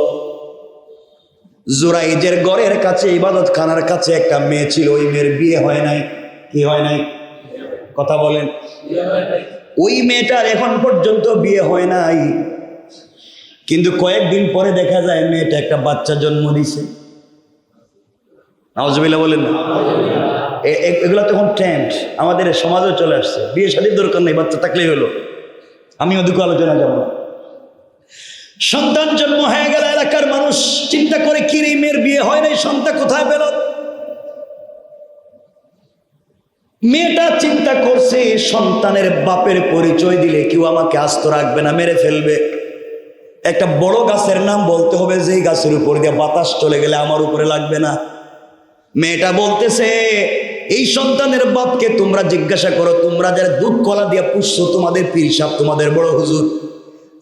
Speaker 1: জুরাইজের ঘরের কাছে, ইবাদত খানার কাছে একটা মেয়ে ছিল। ওই মেয়ের বিয়ে হয় নাই। কি হয় নাই? কথা বলেন। ওই মেয়েটার এখন পর্যন্ত বিয়ে হয় নাই, কিন্তু কয়েকদিন পরে দেখা যায় মেয়েটা একটা বাচ্চা জন্ম দিছে। নাউজুবিল্লাহ বলেন না? এগুলো তখন ট্রেন্ড আমাদের সমাজে চলে আসছে। বিয়ে শাদীর দরকার নেই, বাচ্চা থাকলেই হলো। আমি ওদিকে আলোচনা যাব না। সন্তান জন্ম হয়ে গেল, এলাকার মানুষ চিন্তা করে, কি রে মেয়ের বিয়ে হয় নাই, সন্তান কোথায় পেল? মেয়েটা চিন্তা করছে, সন্তানের বাপের পরিচয় দিলে কেউ আমাকে আস্ত রাখবে না, মেরে ফেলবে। একটা বড় গাছের নাম বলতে হবে, যেই গাছের উপর দিয়ে বাতাস চলে গেলে আমার উপরে লাগবে না। মেয়েটা বলতেছে, এই সন্তানের বাপকে তোমরা জিজ্ঞাসা করো, তোমরা যারা দুধ কলা দিয়া পুষছো, তোমাদের পীর সাহেব, তোমাদের বড় হুজুর,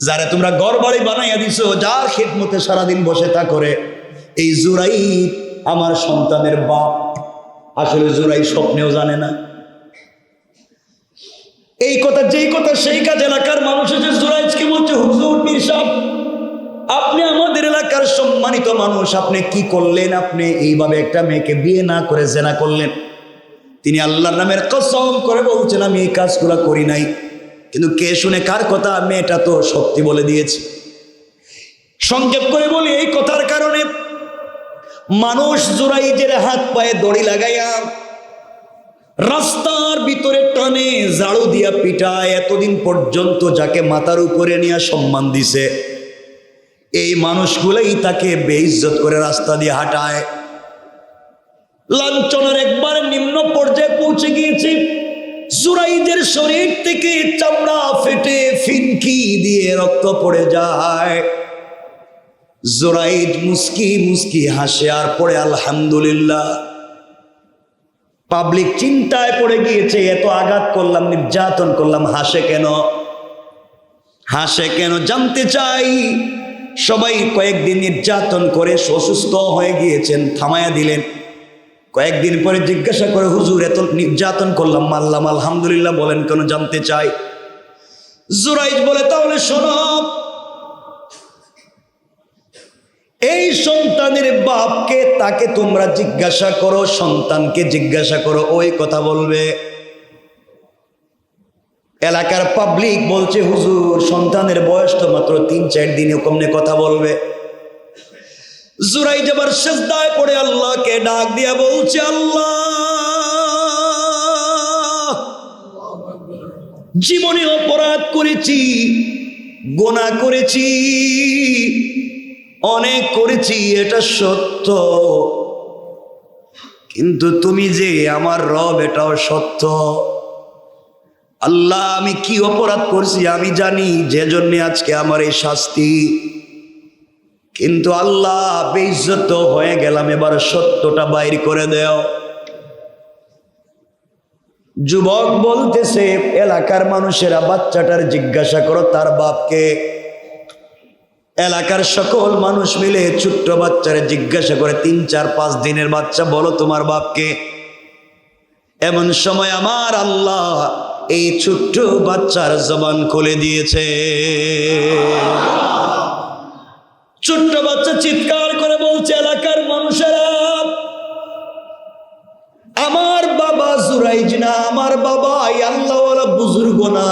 Speaker 1: যারা তোমরা ঘর বাড়ি বানাইয়া দিছো, যার খেদমতে সারাদিন বসে তা করে, এই জুরাই আমার সন্তানের বাপ। আসলে জুরাই স্বপ্নেও জানে না এই কথা। যেই কথা সেই কাজ। এলাকার মানুষ এসে জুরাইজকে বলছে, হুজুর, পীর সাহেব, আপনি আমাদের এলাকার সম্মানিত মানুষ, আপনি কি করলেন? আপনি এইভাবে একটা মেয়েকে বিয়ে না করে জেনা করলেন। তিনি আল্লাহর নামের কসম করে বলছেন, আমি এই কাজগুলো করি নাই। কিন্তু কে শুনে কার কথা? মেয়েটা তো সত্যি বলে দিয়েছে। সংক্ষেপ করে বলি, এই কথার কারণে মানুষ জুরাইজের হাত পায়ে দড়ি লাগাইয়া রাস্তার ভিতরে টানে, ঝাড়ু দিয়া পিটায়। এতদিন পর্যন্ত যাকে মাথার উপরে নিয়ে সম্মান দিছে, এই মানুষগুলাই তাকে বেইজ্জত করে রাস্তা দিয়ে হাঁটায়। লাঞ্ছনার একবার নিম্ন পর্যায়ে পৌঁছে গিয়েছে। জুরাইজের শরীর থেকে চামড়া ফেটে ফিনকি দিয়ে রক্ত পড়ে যায়। জুরাইজ মুস্কি মুস্কি হাসে আর পড়ে আলহামদুলিল্লাহ। পাবলিক চিন্তায় পড়ে গিয়েছে, এত আঘাত করলাম, নির্যাতন করলাম, হাসে কেন? হাসে কেন জানতে চাই। সবাই কয়েকদিন নির্যাতন করে অসুস্থ হয়ে গিয়েছেন, থামায়া দিলেন। কয়েকদিন পরে জিজ্ঞাসা করে, হুজুর, এত নির্যাতন করলাম, মারলাম, আলহামদুলিল্লাহ বলেন কেন? জানতে চাই। জুরাইজ বলে, তাহলে শোনো, এই সন্তানের বাপকে, তাকে তোমরা জিজ্ঞাসা করো, সন্তানকে জিজ্ঞাসা করো, ওই কথা বলবে। এলাকার পাবলিক বলছে, হুজুর, সন্তানের বয়স তো মাত্র 3-4 দিনে কমনে কথা বলবে। জুরাইজ আবার সিজদায় পড়ে আল্লাহকে ডাক দিয়া বলছে, আল্লাহ, জীবনে অপরাধ করেছি, গুনাহ করেছি, অনেক করেছি, এটা সত্য, কিন্তু তুমি যে আমার রব, এটাও সত্য। আল্লাহ, আমি কি অপরাধ করছি আমি জানি, যে জন্য আজকে আমার এই শাস্তি। কিন্তু আল্লাহ, বেইজ্জত হয়ে গেলাম, এবার সত্যটা বাইর করে দেও। যুবক বলতেছে, এলাকার মানুষেরা, বাচ্চাটার জিজ্ঞাসা করো তার বাপকে। এলাকার সকল মানুষ মিলে ছোট্ট বাচ্চারে জিজ্ঞাসা করে, 3-4-5 দিনের বাচ্চা, বলো তোমার বাপকে। এমন সময় আমার আল্লাহ এই ছোট্ট বাচ্চার জবান খুলে দিয়েছে। ছোট্ট বাচ্চা চিৎকার করে বলছে, এলাকার মানুষেরা, আমার বাবা জুরাইজ না, আমার বাবা এই আল্লাহওয়ালা বুজুর্গ না।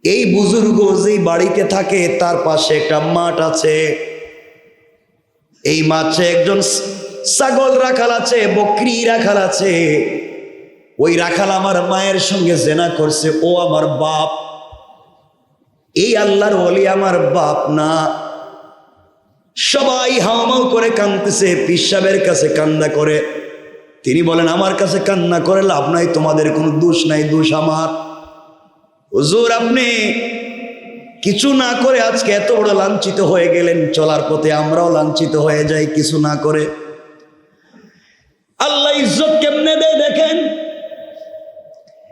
Speaker 1: এই বুজুর্গ যেই বাড়িতে থাকে, তার পাশে একটা মাঠ আছে। এই মাঠে একজন ছাগল রাখাল আছে, বকরি রাখাল আছে। ওই রাখাল আমার মায়ের সঙ্গে জেনা করছে, ও আমার বাপ। এই আল্লাহর ওলি আমার বাপ না। সবাই হাওমাও করে কাঁদতেছে, পীর সাহেবের কাছে কান্না করে। তিনি বলেন, আমার কাছে কান্না করে লাভ নাই, তোমাদের কোনো দোষ নাই, দোষ আমার। হুজুর, আপনি কিছু না করে আজকে এত বড় লাঞ্ছিত হয়ে গেলেন, চলার পথে আমরাও লাঞ্ছিত হয়ে যাই কিছু না করে। আল্লাহ ইজ্জত কেমনে দেয় দেখেন।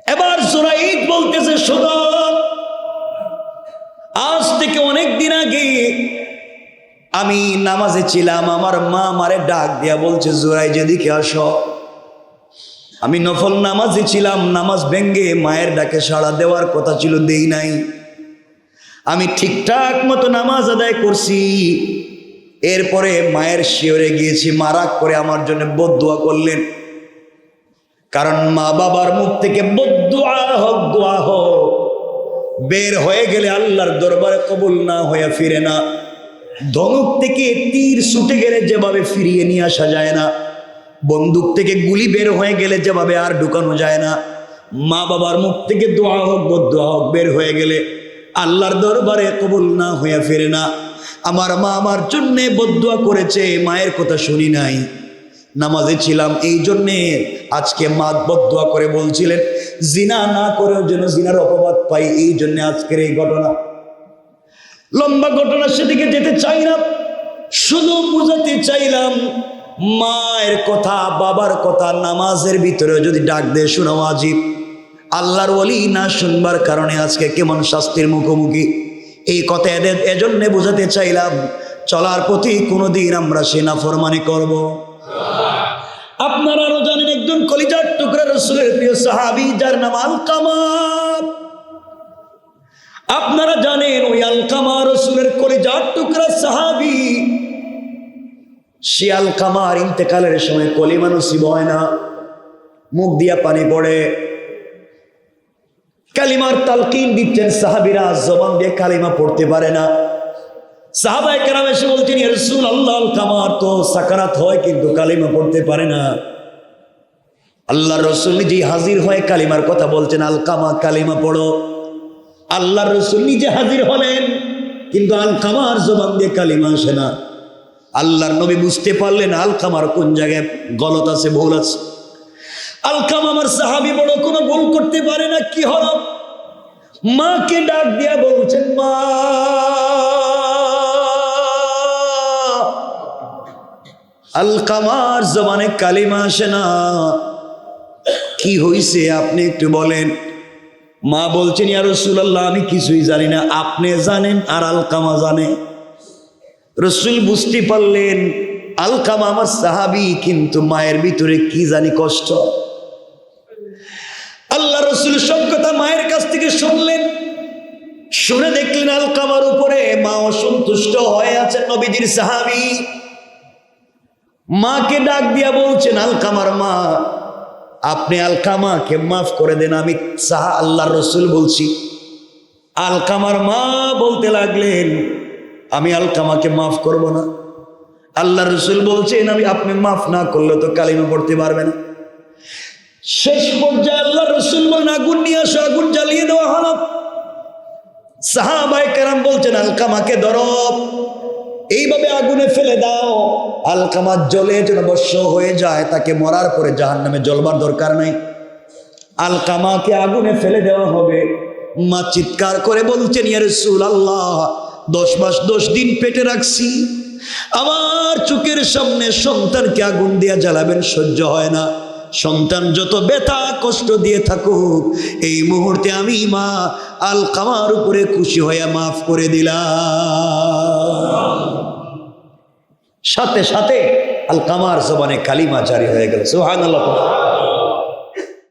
Speaker 1: এবার জুরাইদ বলতেছে, শোনো, আজ থেকে অনেক দিন আগে আমি নামাজে ছিলাম, আমার মা আমারে ডাক দিয়া বলছে, জুরাইদ যেদিকে আসো। আমি নফল নামাজে ছিলাম, নামাজ ভেঙ্গে মায়ের ডাকে সাড়া দেওয়ার কথা ছিল, দেই নাই। আমি ঠিকঠাক মতো নামাজ আদায় করছি, এরপরে মায়ের শিওরে গিয়েছি, মা রাগ করে আমার জন্য বদদুয়া করলেন। কারণ মা বাবার মুখ থেকে বদদুয়া হোক, দোয়া হোক, বের হয়ে গেলে আল্লাহর দরবারে কবুল না হয়ে ফিরে না। ধনুক থেকে তীর ছুটে গেলে যেভাবে ফিরিয়ে নিয়ে আসা যায় না, বন্দুক থেকে গুলি বের হয়ে গেলে যেভাবে আর ঢুকানো যায় না, মা বাবার মুখ থেকে দোয়া হোক, বদদুয়া হোক, বের হয়ে গেলে আল্লাহর দরবারে কবুল না হয়ে ফিরে না। আমার মা আমার জন্যে বদদুয়া করেছে, মায়ের কথা শুনি নাই, নামাজে ছিলাম, এই জন্যে আজকে মা বদদুয়া করে বলছিলেন জিনা না করেও যেন জিনার অপবাদ পাই, এই জন্য আজকের এই ঘটনা। লম্বা ঘটনা, সেদিকে যেতে চাই না, শুধু বুঝাতে চাইলাম মায়ের কথা, বাবার কথা নামাজের ভিতরে যদি ডাক দিয়ে শোনা ওয়াজিব। আল্লাহর ওলি না শুনবার কারণে আজকে কেমন শাস্তির মুখোমুখি, এই কথা এজন্য বোঝাতে চাইলাম। চলার প্রতি কোনোদিন আমরা সে নাফরমানি করব। আপনারা আরো জানেন একজন কলিজার টুকরা রাসূলের প্রিয় সাহাবী, যার নাম আলকামা। আপনারা জানেন ওই আলকামা রাসূলের কলিজার টুকরা সাহাবী। সে আলকামার ইন্তেকালের সময় কলিমা নসিব হয় না, মুখ দিয়া পানি পড়ে। কালিমার তালকিন দিচ্ছেন সাহাবীরা, জবান দিয়ে কালিমা পড়তে পারে না। সাহাবায়ে কেরাম এসে বলছেন, ইয়া রাসূলুল্লাহ, আলকামার তো সাকারাত হয় কিন্তু কালিমা পড়তে পারে না। আল্লাহর রাসূল নিজেই হাজির হয়ে কালিমার কথা বলছেন, আলকামা কালিমা পড়ো। আল্লাহর রাসূল নিজে হাজির হলেন, কিন্তু আলকামার জবান দিয়ে কালিমা আসে না। আল্লাহর নবী বুঝতে পারলেন আলকামার কোন জায়গায় গলত আছে, ভুল আছে। আলকামা আমার সাহাবী, বড় কোনো ভুল করতে পারে না। কি হলো? মাকে ডাক দিয়া বলছেন, মা, আলকামার জবানে কালিমা আসে না, কি হইছে আপনি একটু বলেন। মা বলছেন, ইয়া রাসূলুল্লাহ, আমি কিছুই জানি না, আপনি জানেন আর আলকামা জানে। রাসূল বুঝতে পারলেন আলকামা আমার সাহাবী, কিন্তু মায়ের ভিতরে কি জানি কষ্ট। আল্লাহ রাসূল সব কথা মায়ের কাছ থেকে শুনলেন, শুনে দেখলেন আলকামার উপরে মা অসন্তুষ্ট হয়ে আছেন, নবীজির সাহাবী। মাকে ডাক দিয়া বলছেন, আলকামার মা, আপনি আলকামাকে মাফ করে দেন, আমি আল্লাহর রাসূল বলছি। আলকামার মা বলতে লাগলেন, আমি আলকামাকে মাফ করব না। আল্লাহর রাসূল বলছেন, আপনি মাফ না করলে তো কালিমা পড়তে পারবে না। শেষ পর্যায়ে আল্লাহর রাসূল বলেন, আগুন নিয়ে আসো, আগুন জ্বালিয়ে দেওয়া হলো। সাহাবায়ে কেরাম বলছেন, আলকামাকে ধরো, এইভাবে আগুনে ফেলে দাও, আলকামা জ্বলে যেন ভস্ম হয়ে যায়, তাকে মরার পরে জাহান্নামে জ্বলবার দরকার নাই। আলকামাকে আগুনে ফেলে দেওয়া হবে। মা চিৎকার করে বলছেন, ইয়া রাসূলুল্লাহ, 10 মাস 10 দিন পেটে রাখছি, আমার চোখের সামনে সন্তানকে আগুন দিয়ে জ্বালাবেন, সহ্য হয় না। সন্তান যত ব্যথা কষ্ট দিয়ে থাকুক, এই মুহূর্তে আমি মা আলকামার উপরে খুশি হয়ে মাফ করে দিলাম। সাথে সাথে আলকামার জবানে কালিমা জারি হয়ে গেল। সুবহানাল্লাহ।